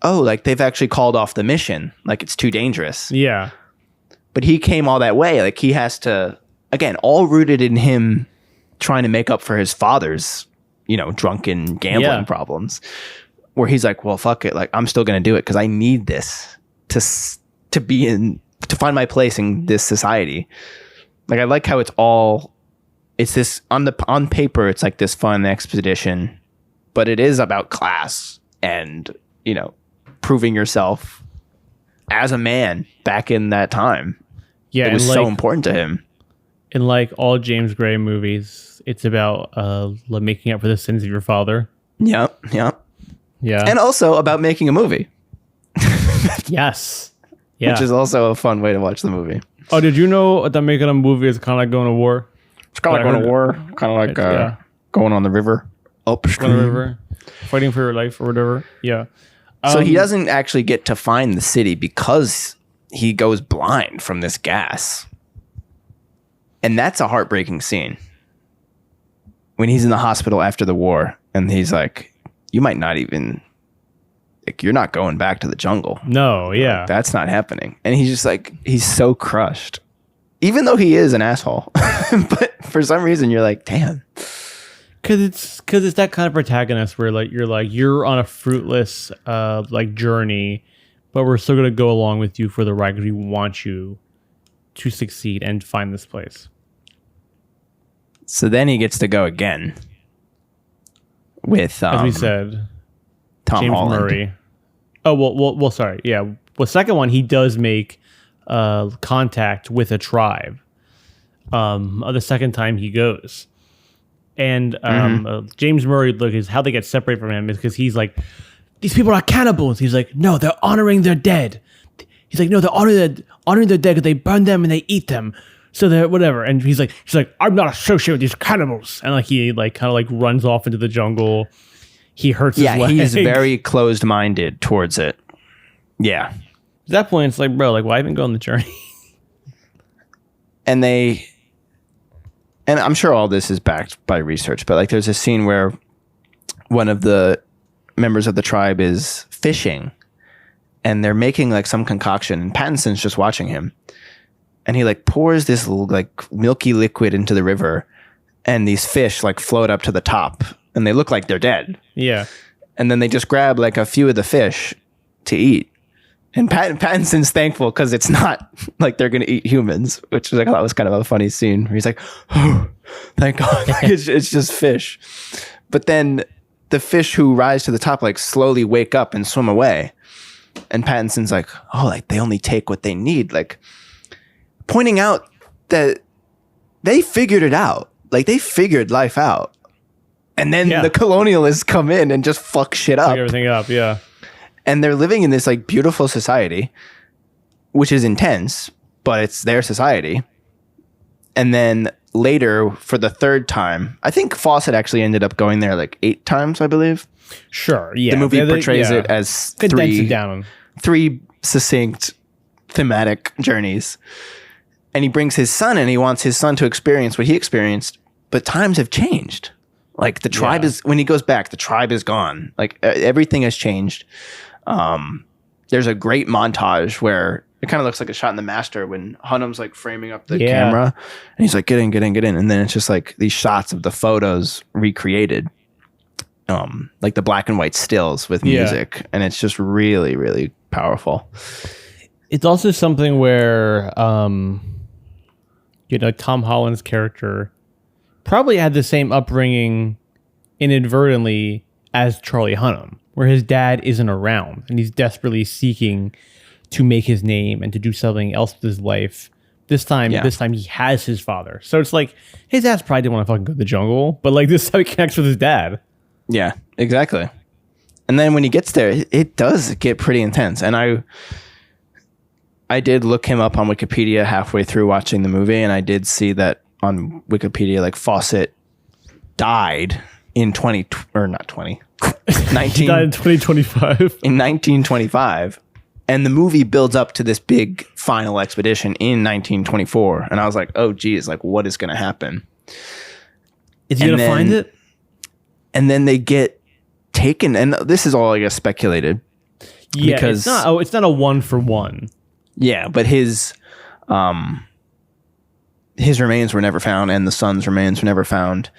oh, like they've actually called off the mission. Like it's too dangerous. Yeah. But he came all that way. Like he has to, again, all rooted in him trying to make up for his father's, drunken gambling problems. Where he's like, well, fuck it. Like I'm still going to do it because I need this to find my place in this society. Like I like how it's this on paper. It's like this fun expedition, but it is about class and, proving yourself as a man back in that time. Yeah, it was so important to him. In like all James Gray movies, it's about making up for the sins of your father. Yep. Yeah. And also about making a movie. Yes. Yeah. Which is also a fun way to watch the movie. Oh, did you know that making a movie is kind of like going to war? It's kind of like going to war. Kind of like going on the river. Upstream. On the river. Fighting for your life or whatever. Yeah. So he doesn't actually get to find the city because he goes blind from this gas. And that's a heartbreaking scene. When he's in the hospital after the war and he's like, you might not even, like, you're not going back to the jungle. No, yeah. Like, that's not happening. And he's just like, he's so crushed. Even though he is an asshole. But for some reason, you're like, damn. Because it's that kind of protagonist where you're on a fruitless journey, but we're still going to go along with you for the ride because we want you to succeed and find this place. So then he gets to go again with, as we said, Tom James Holland. Murray. Oh, well, sorry. Yeah. Well, second one, he does make contact with a tribe the second time he goes. And James Murray, is how they get separated from him is because he's like, these people are cannibals. He's like, no, they're honoring their dead. He's like, no, they're honoring their dead because they burn them and they eat them. So they're whatever. And he's like, I'm not associated with these cannibals. And he kind of runs off into the jungle. He hurts his leg. Yeah, he's very closed-minded towards it. Yeah. At that point, it's like, bro, why even go on the journey? And I'm sure all this is backed by research, but there's a scene where one of the members of the tribe is fishing and they're making some concoction and Pattinson's just watching him. And he pours this milky liquid into the river and these fish float up to the top and they look like they're dead. Yeah. And then they just grab a few of the fish to eat. And Pattinson's thankful because it's not they're going to eat humans, which I thought was kind of a funny scene where he's like, oh, thank God. It's just fish. But then the fish who rise to the top slowly wake up and swim away. And Pattinson's like, oh, they only take what they need. Pointing out that they figured it out. They figured life out. And then the colonialists come in and just fuck shit up. Fuck everything up, yeah. And they're living in this beautiful society, which is intense, but it's their society. And then later, for the third time, I think Fawcett actually ended up going there 8 times, I believe. Sure, yeah. The movie portrays it as three succinct thematic journeys. And he brings his son and he wants his son to experience what he experienced, but times have changed. The tribe is, when he goes back, the tribe is gone. Everything has changed. There's a great montage where it kind of looks like a shot in The Master when Hunnam's framing up the camera and he's like, get in. And then it's just these shots of the photos recreated. The black and white stills with music. And it's just really, really powerful. It's also something where, Tom Holland's character probably had the same upbringing inadvertently as Charlie Hunnam, where his dad isn't around and he's desperately seeking to make his name and to do something else with his life. This time he has his father. So it's like his ass probably didn't want to fucking go to the jungle, but like this is how he connects with his dad. Yeah, exactly. And then when he gets there, it does get pretty intense. And I did look him up on Wikipedia halfway through watching the movie, and I did see that on Wikipedia, like Fawcett died in 19 He died in 2025. In 1925. And the movie builds up to this big final expedition in 1924. And I was like, oh, geez, like, what is going to happen? Is he going to find it? And then they get taken. And this is all, I guess, speculated. Yeah, because it's not a 1-for-1. Yeah, but his remains were never found, and the son's remains were never found.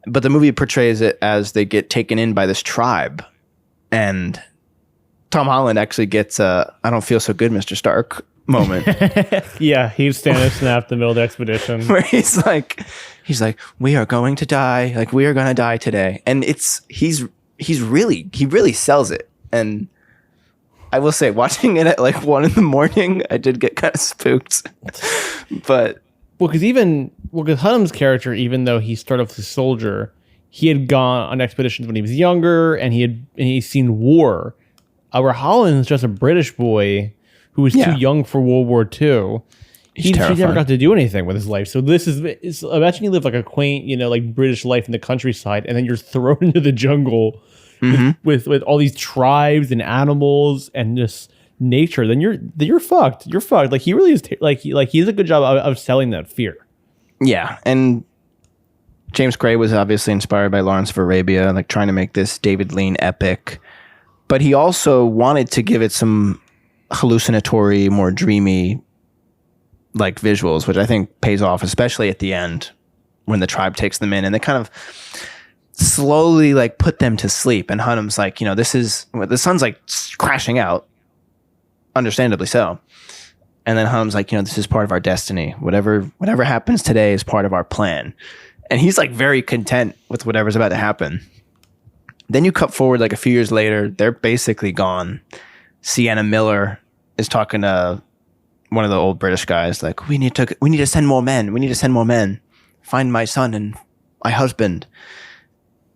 But the movie portrays it as they get taken in by this tribe. And Tom Holland actually gets a "I don't feel so good, Mr. Stark" moment. Yeah, he's standing snap in the middle of the expedition. Where he's like, we are going to die. Like, we are going to die today. And he really sells it. And I will say, watching it at like 1 a.m, I did get kind of spooked. But because Hunnam's character, even though he started off as a soldier, he had gone on expeditions when he was younger, and he's seen war. Where Holland's just a British boy who was too young for World War II. He never got to do anything with his life. So imagine you live like a quaint, like British life in the countryside, and then you're thrown into the jungle with all these tribes and animals and just nature. Then you're fucked. You're fucked. Like he really is. He does a good job of selling that fear. Yeah, and James Gray was obviously inspired by Lawrence of Arabia, like trying to make this David Lean epic. But he also wanted to give it some hallucinatory, more dreamy, like visuals, which I think pays off, especially at the end when the tribe takes them in and they kind of slowly like put them to sleep. And Hunnam's like, the sun's like crashing out, understandably so. And then Hunnam's like, this is part of our destiny. Whatever happens today is part of our plan. And he's like very content with whatever's about to happen. Then you cut forward like a few years later, they're basically gone. Sienna Miller is talking to one of the old British guys, like, we need to send more men. We need to send more men. Find my son and my husband.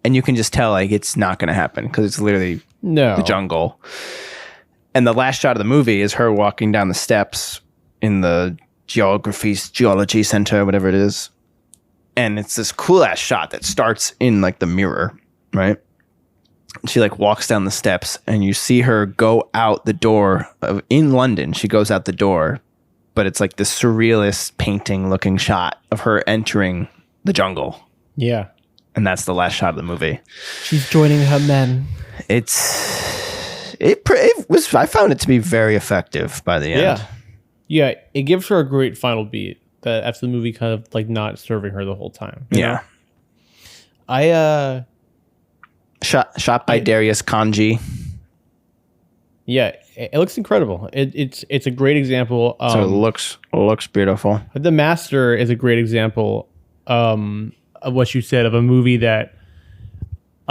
And you can just tell like it's not going to happen because it's literally the jungle. And the last shot of the movie is her walking down the steps in the geology center, whatever it is. And it's this cool ass shot that starts in like the mirror, right? She like walks down the steps and you see her go out the door in London. She goes out the door, but it's like this surrealist painting looking shot of her entering the jungle. Yeah. And that's the last shot of the movie. She's joining her men. I found it to be very effective by the end. Yeah. It gives her a great final beat that after the movie kind of like not serving her the whole time. You know? Shot by Darius Kanji. Yeah, it looks incredible. It's a great example. So it looks beautiful. The Master is a great example of what you said, of a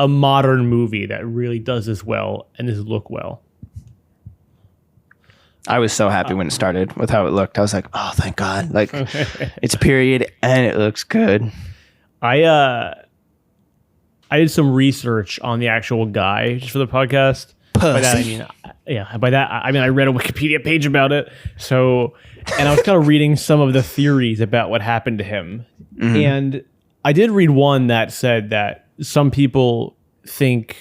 modern movie that really does this well and does look well. I was so happy when it started with how it looked. I was like, oh, thank God. Like, it's period and it looks good. I did some research on the actual guy just for the podcast. By that I mean I read a Wikipedia page about it. So, and I was kind of reading some of the theories about what happened to him. Mm-hmm. And I did read one that said that some people think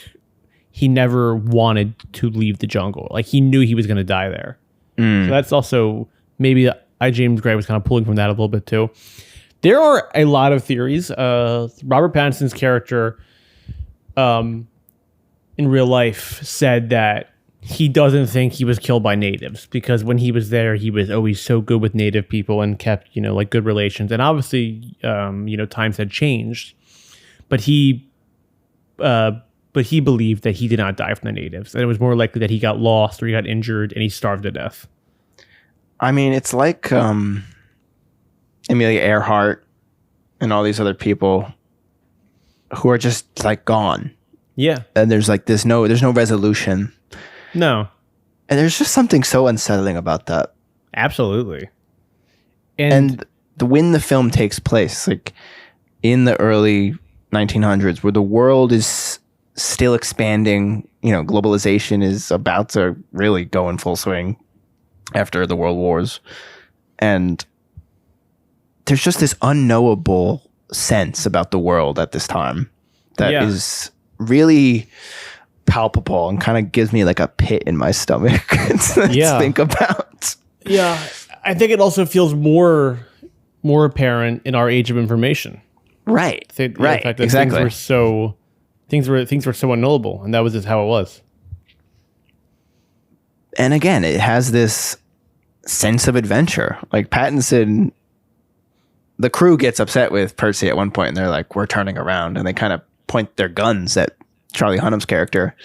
he never wanted to leave the jungle. Like he knew he was going to die there. So that's also maybe James Gray was kind of pulling from that a little bit too. There are a lot of theories. Robert Pattinson's character in real life said that he doesn't think he was killed by natives because when he was there, he was always so good with native people and kept, like good relations. And obviously, times had changed, but he believed that he did not die from the natives. And it was more likely that he got lost or he got injured and he starved to death. I mean, it's like Amelia Earhart and all these other people who are just like gone. Yeah. And there's like there's no resolution. No. And there's just something so unsettling about that. Absolutely. And when the film takes place, like in the early 1900s, where the world is still expanding, globalization is about to really go in full swing after the world wars. And there's just this unknowable sense about the world at this time that is really palpable and kind of gives me like a pit in my stomach to think about. Yeah. I think it also feels more apparent in our age of information. Right. Right. The fact that exactly. things were so unknowable, and that was just how it was. And again, it has this sense of adventure. Like Pattinson, the crew gets upset with Percy at one point, and they're like, "We're turning around," and they kind of point their guns at Charlie Hunnam's character.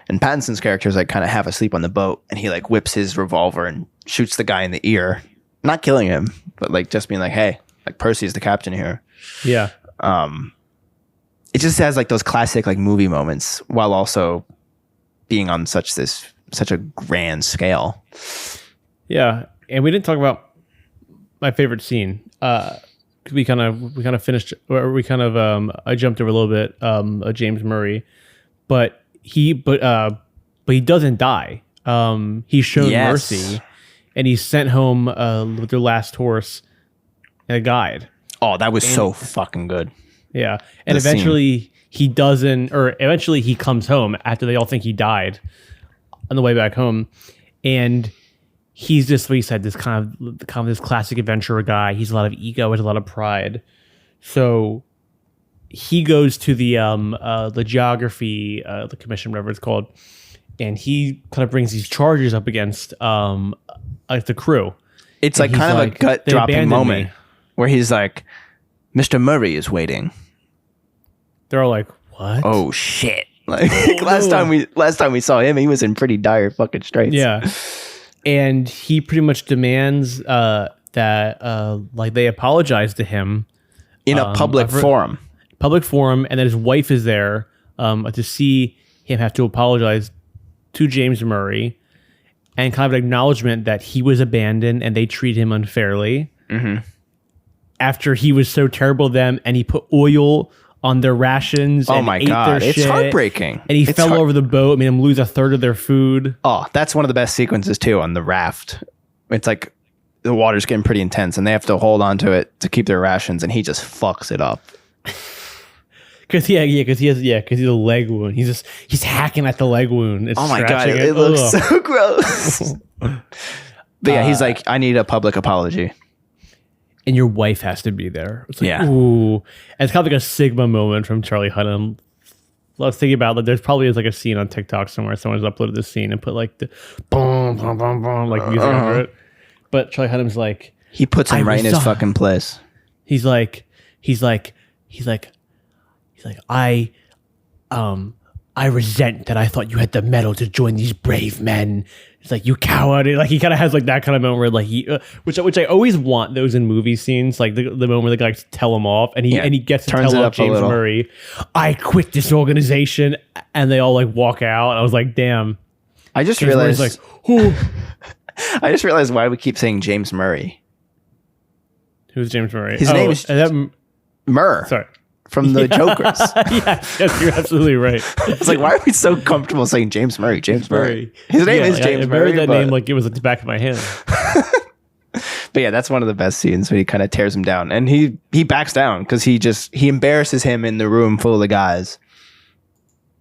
And Pattinson's character is like kind of half asleep on the boat, and he like whips his revolver and shoots the guy in the ear, not killing him, but like just being like, "Hey, like Percy's the captain here." Yeah. It just has like those classic like movie moments while also being on such a grand scale. Yeah, and we didn't talk about my favorite scene. We kind of finished, or I jumped over a little bit. James Murray, but he doesn't die. He's shown mercy, and he's sent home with their last horse and a guide. Oh, that was so fucking good. Yeah, and eventually he doesn't, or eventually he comes home after they all think he died on the way back home, and he's just, what he said, this kind of this classic adventurer guy. He's a lot of ego, has a lot of pride. So he goes to the geography, the commission, whatever it's called, and he kind of brings these charges up against the crew. It's like kind of a gut dropping moment where he's like, "Mr. Murray is waiting." They're all like, "What? Oh shit!" Like last time we saw him, he was in pretty dire fucking straits. Yeah, and he pretty much demands that like they apologize to him in a public forum. And that his wife is there to see him have to apologize to James Murray, and kind of an acknowledgement that he was abandoned and they treat him unfairly. Mm-hmm. After he was so terrible to them, and he put oil on their rations. Oh my god, it's heartbreaking. And he fell over the boat, made them lose a third of their food. Oh, that's one of the best sequences too on the raft. It's like the water's getting pretty intense, and they have to hold on to it to keep their rations, and he just fucks it up. Because he's a leg wound. He's hacking at the leg wound. Oh my god, it looks so gross. But yeah, he's like, "I need a public apology." And your wife has to be there. It's like, yeah. Ooh. And it's kind of like a Sigma moment from Charlie Hunnam. I was thinking about, like, there's probably like a scene on TikTok somewhere. Someone's uploaded this scene and put like the boom, boom, boom, boom, like music over it. But Charlie Hunnam's like, he puts him right in his fucking place. He's like, I resent that I thought you had the mettle to join these brave men. It's like, you coward. Like, he kind of has like that kind of moment where like which I always want those in movie scenes, like the moment where the guys tell him off, and he gets to tell off James Murray, "I quit this organization," and they all like walk out. And I was like, damn. I just James realized Murray's like, I just realized why we keep saying James Murray. Who's James Murray? His name is Murr. Sorry. From the Jokers. yes, you're absolutely right. It's like, why are we so comfortable saying James Murray? James Murray. His name is James Murray. I remember that name like it was at the back of my hand. But yeah, that's one of the best scenes when he kind of tears him down, and he backs down because he embarrasses him in the room full of guys,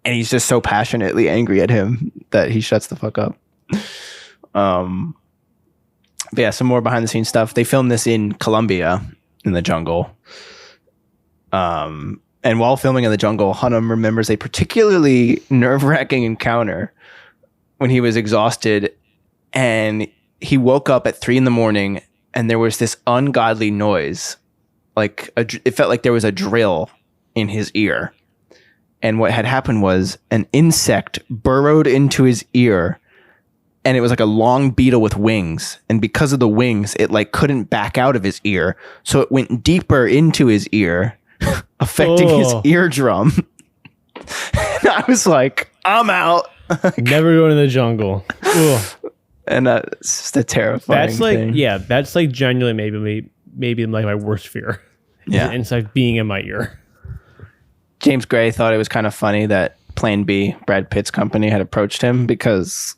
and he's just so passionately angry at him that he shuts the fuck up. But yeah, some more behind the scenes stuff. They filmed this in Colombia in the jungle. And while filming in the jungle, Hunnam remembers a particularly nerve-wracking encounter when he was exhausted, and he woke up at 3 a.m. and there was this ungodly noise. Like it felt like there was a drill in his ear. And what had happened was an insect burrowed into his ear, and it was like a long beetle with wings. And because of the wings, it like couldn't back out of his ear. So it went deeper into his ear affecting his eardrum. And I was like, I'm out. Never go to the jungle. Ugh. And it's just a terrifying thing. Yeah, that's like genuinely maybe like my worst fear. Yeah. Inside being in my ear. James Gray thought it was kind of funny that Plan B, Brad Pitt's company, had approached him because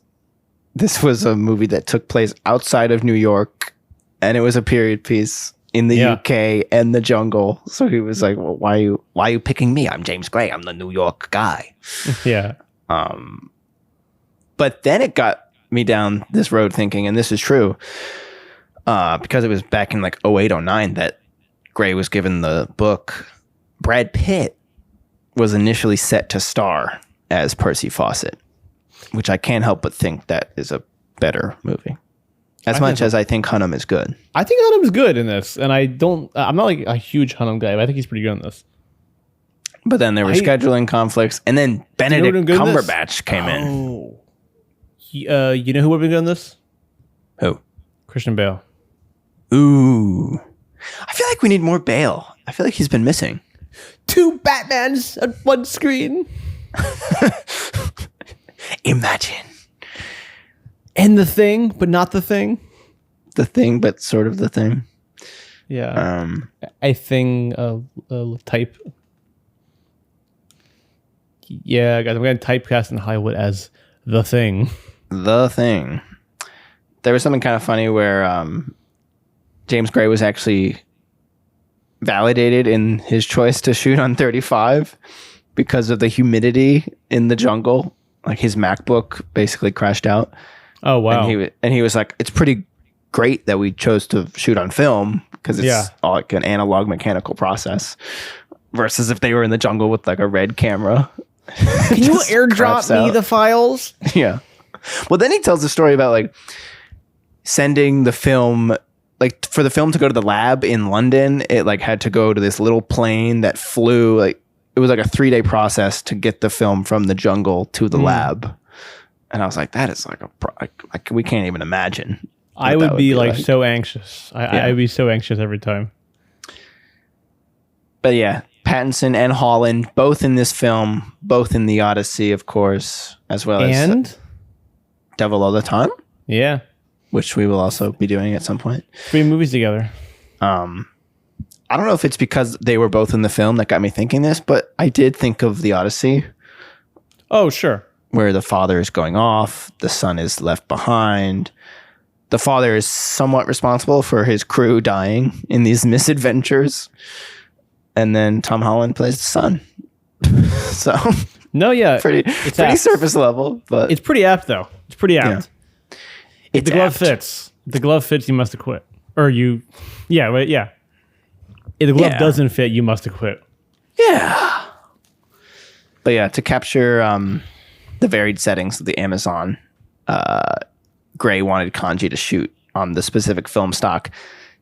this was a movie that took place outside of New York and it was a period piece in the UK and the jungle. So he was like, well, why are you picking me? I'm James Gray. I'm the New York guy. Yeah. But then it got me down this road thinking, and this is true, because it was back in like 08, 09 that Gray was given the book. Brad Pitt was initially set to star as Percy Fawcett, which I can't help but think that is a better movie. As much as I think Hunnam is good. I think Hunnam's good in this, and I'm not like a huge Hunnam guy, but I think he's pretty good in this. But then there were scheduling conflicts, and then Benedict Cumberbatch came in. You know who would have been good in this? Who? Christian Bale. Ooh. I feel like we need more Bale. I feel like he's been missing. 2 Batmans on one screen. Imagine. And The Thing, but not The Thing. The Thing, but sort of the thing. Yeah. A thing type. Yeah, guys, I'm going to typecast in Hollywood as The Thing. The Thing. There was something kind of funny where James Gray was actually validated in his choice to shoot on 35 because of the humidity in the jungle. Like his MacBook basically crashed out. Oh, wow. And he was like, it's pretty great that we chose to shoot on film because it's all like an analog mechanical process versus if they were in the jungle with like a red camera. Can you airdrop me the files? Yeah. Well, then he tells the story about like sending the film, like for the film to go to the lab in London, it like had to go to this little plane that flew. Like it was like a 3-day process to get the film from the jungle to the lab. And I was like, that is like we can't even imagine. I would be like so anxious. I'd be so anxious every time. But yeah, Pattinson and Holland, both in this film, both in the Odyssey, of course, as well as Devil All the Time. Yeah. Which we will also be doing at some point. 3 movies together. I don't know if it's because they were both in the film that got me thinking this, but I did think of the Odyssey. Oh, sure. Where the father is going off, the son is left behind. The father is somewhat responsible for his crew dying in these misadventures. And then Tom Holland plays the son. So, no, yeah. Pretty surface level, but it's pretty apt, though. It's pretty apt. Yeah. If the glove fits. If the glove fits, you must have quit. Or you, yeah. If the glove doesn't fit, you must have quit. Yeah. But yeah, to capture the varied settings of the Amazon, Gray wanted Kanji to shoot on the specific film stock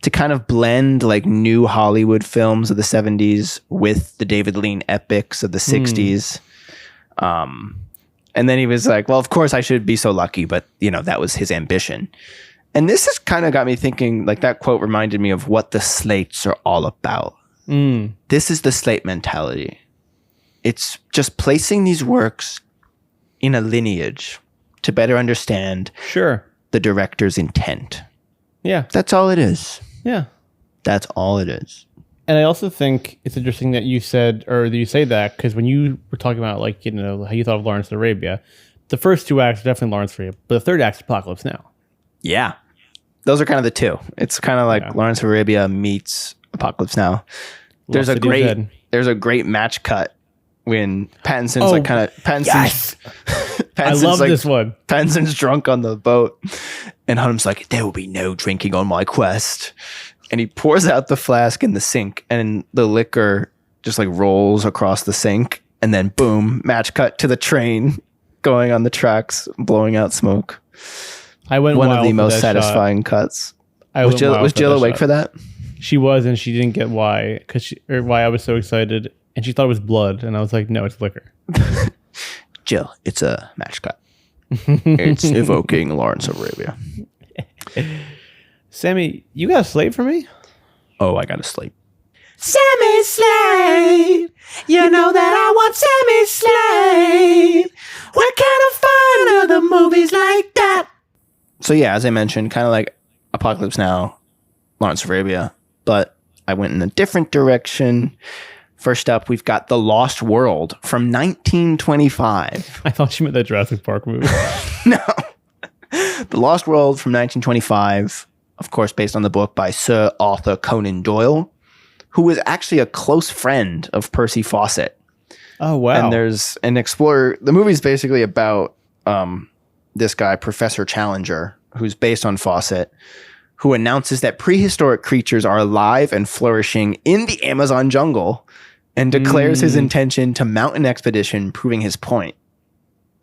to kind of blend like new Hollywood films of the 70s with the David Lean epics of the 60s. And then he was like, well, of course I should be so lucky, but you know, that was his ambition. And this has kind of got me thinking, like that quote reminded me of what the slates are all about. This is the slate mentality. It's just placing these works in a lineage to better understand the director's intent. Yeah. That's all it is. Yeah. That's all it is. And I also think it's interesting that you said, or that you say that, because when you were talking about, like, you know, how you thought of Lawrence of Arabia, the first 2 acts are definitely Lawrence of Arabia, but the third act is Apocalypse Now. Yeah. Those are kind of the two. It's kind of like Lawrence of Arabia meets Apocalypse Now. There's a great match cut when Pattinson's I love this one. Pattinson's drunk on the boat, and Hunnam's like, there will be no drinking on my quest. And he pours out the flask in the sink, and the liquor just like rolls across the sink, and then boom, match cut to the train going on the tracks, blowing out smoke. I went one of the most satisfying cuts. Was Jill awake for that? She was, and she didn't get why I was so excited, and she thought it was blood, and I was like, no, it's liquor. Jill, it's a match cut. It's evoking Lawrence of Arabia. Sammy, you got a slate for me? Oh, I got a slate. Sammy Slade. You know that I want Sammy Slade. Where can I find other movies like that? So yeah, as I mentioned, kind of like Apocalypse Now, Lawrence of Arabia, but I went in a different direction. First up, we've got The Lost World from 1925. I thought you meant that Jurassic Park movie. No. The Lost World from 1925, of course, based on the book by Sir Arthur Conan Doyle, who was actually a close friend of Percy Fawcett. Oh, wow. And there's an explorer. The movie's basically about this guy, Professor Challenger, who's based on Fawcett, who announces that prehistoric creatures are alive and flourishing in the Amazon jungle and declares his intention to mount an expedition proving his point.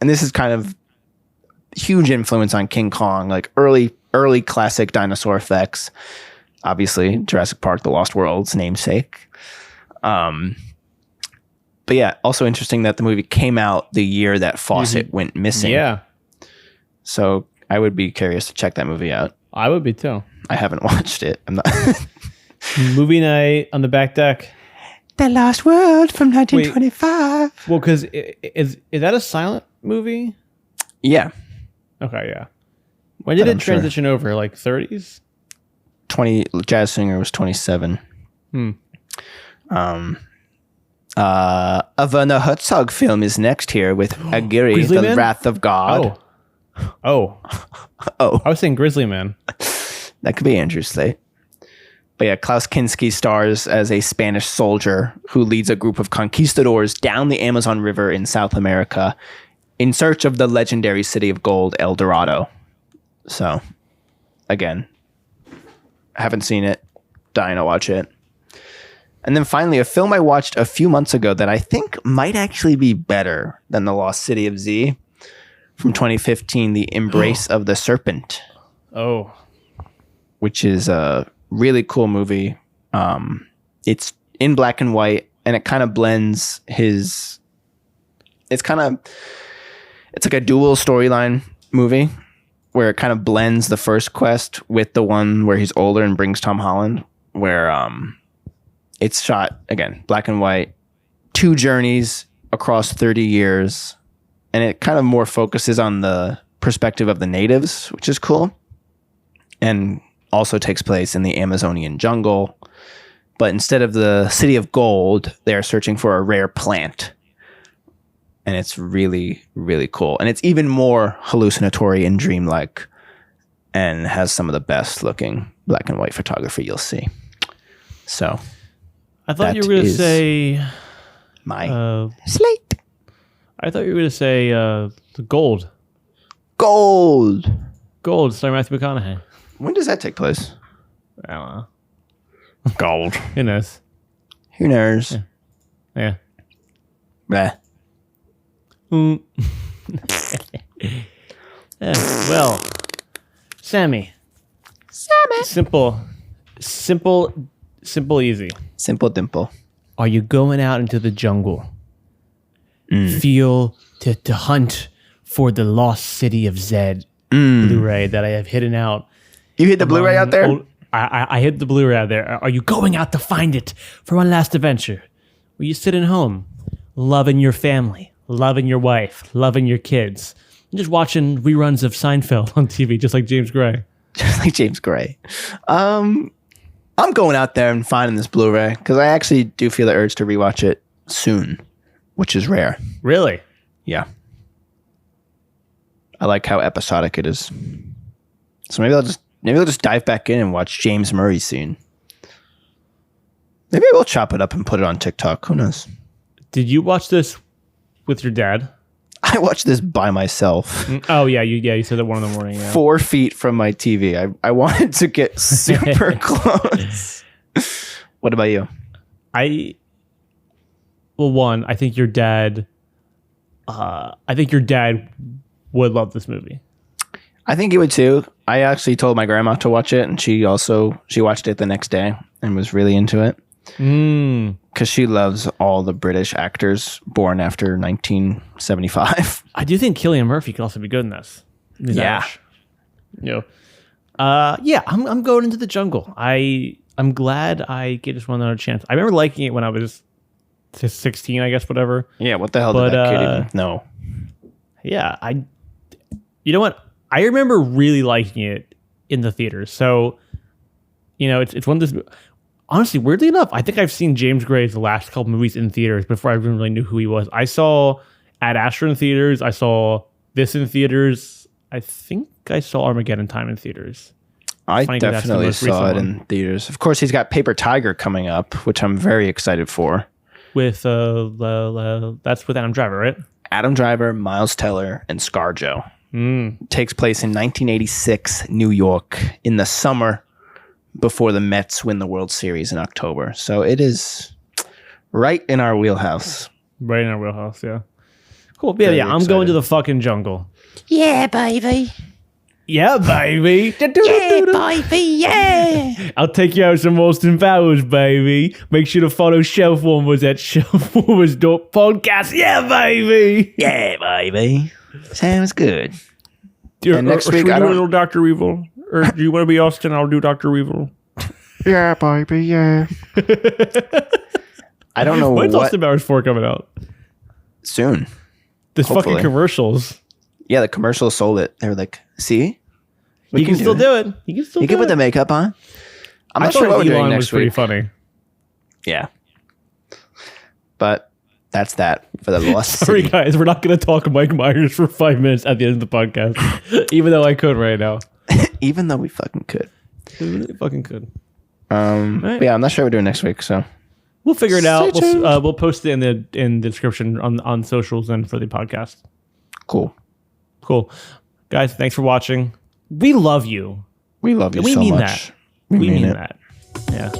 And this is kind of huge influence on King Kong, like early classic dinosaur effects. Obviously, Jurassic Park, The Lost World's namesake. But yeah, also interesting that the movie came out the year that Fawcett went missing. Yeah. So I would be curious to check that movie out. I would be too. I haven't watched it. I'm not. Movie night on the back deck. The Lost World from 1925. Wait, well, because is that a silent movie? Yeah. Okay, yeah. When did it transition over? Like 30s? Jazz Singer was 27. A Werner Herzog film is next here with Aguirre, Grizzly The Man? Wrath of God. Oh. Oh. I was saying Grizzly Man. That could be Andrew Slate. But yeah, Klaus Kinski stars as a Spanish soldier who leads a group of conquistadors down the Amazon River in South America in search of the legendary city of gold, El Dorado. So, again, haven't seen it. Dying to watch it. And then finally, a film I watched a few months ago that I think might actually be better than The Lost City of Z from 2015, The Embrace of the Serpent. Oh. Which is a really cool movie. It's in black and white, and it kind of blends it's like a dual storyline movie where it kind of blends the first quest with the one where he's older and brings Tom Holland, where it's shot, again, black and white, 2 journeys across 30 years, and it kind of more focuses on the perspective of the natives, which is cool, and also takes place in the Amazonian jungle. But instead of the city of gold, they are searching for a rare plant. And it's really, really cool. And it's even more hallucinatory and dreamlike, and has some of the best looking black and white photography you'll see. So I thought you were going to say my slate. I thought you were going to say Gold. Gold. Gold, starring Matthew McConaughey. When does that take place? I don't know. Gold. Who knows? Who knows? Yeah. Bleh. Well, Sammy. Simple, easy. Simple dimple. Are you going out into the jungle? Feel to hunt for the lost city of Zed Blu-ray that I have hidden out. You hid the Blu-ray out there? I hid the Blu-ray out there. Are you going out to find it for one last adventure? Were you sitting home, loving your family, loving your wife, loving your kids, and just watching reruns of Seinfeld on TV, just like James Gray? Just like James Gray. I'm going out there and finding this Blu-ray because I actually do feel the urge to rewatch it soon, which is rare. Really? Yeah. I like how episodic it is. So maybe I'll just dive back in and watch James Murray's scene. Maybe we'll chop it up and put it on TikTok. Who knows? Did you watch this with your dad? I watched this by myself. Oh yeah, you said that 1 a.m. Yeah. 4 feet from my TV. I wanted to get super close. What about you? I think your dad. I think your dad would love this movie. I think he would too. I actually told my grandma to watch it, and she watched it the next day and was really into it. Because she loves all the British actors born after 1975. I do think Cillian Murphy could also be good in this. He's Yeah. Irish. I'm going into the jungle. I I'm glad I gave this one another chance. I remember liking it when I was 16, I guess, whatever. Yeah, what the hell did that kid even know? Yeah, you know what? I remember really liking it in the theaters. So, it's one of those. Honestly, weirdly enough, I think I've seen James Gray's last couple movies in theaters before I even really knew who he was. I saw Ad Astra in theaters. I saw this in theaters. I think I saw Armageddon Time in theaters. I definitely saw it in theaters. Of course, he's got Paper Tiger coming up, which I'm very excited for. With that's with Adam Driver, right? Adam Driver, Miles Teller, and ScarJo. Takes place in 1986 New York in the summer before the Mets win the World Series in October. So it is right in our wheelhouse. Right in our wheelhouse, yeah. Cool. Yeah, I'm going to the fucking jungle. Yeah, baby. Yeah, baby. Yeah, baby, yeah. I'll take you out some Austin Powers, baby. Make sure to follow ShelfWarmers at ShelfWarmers.podcast. Yeah, baby. Yeah, baby. Sounds good. And next week, I don't know Dr. Evil. Or do you want to be Austin? I'll do Dr. Evil. Yeah, baby, yeah. I don't know When's Austin Powers 4 coming out? Soon. There's fucking commercials. Yeah, the commercials sold it. They were like, see? You can still do it. You can put the makeup on. I'm not sure what we're doing next week. Was pretty funny. Yeah. But that's that for the Lost Sorry, City. guys. We're not going to talk Mike Myers for 5 minutes at the end of the podcast. Even though I could right now. Even though we fucking could. We really fucking could. Right. Yeah, I'm not sure what we're doing next week, so. We'll figure it out. We'll post it in the description on socials and for the podcast. Cool. Guys, thanks for watching. We love you. We love you so much. We mean that. Yeah.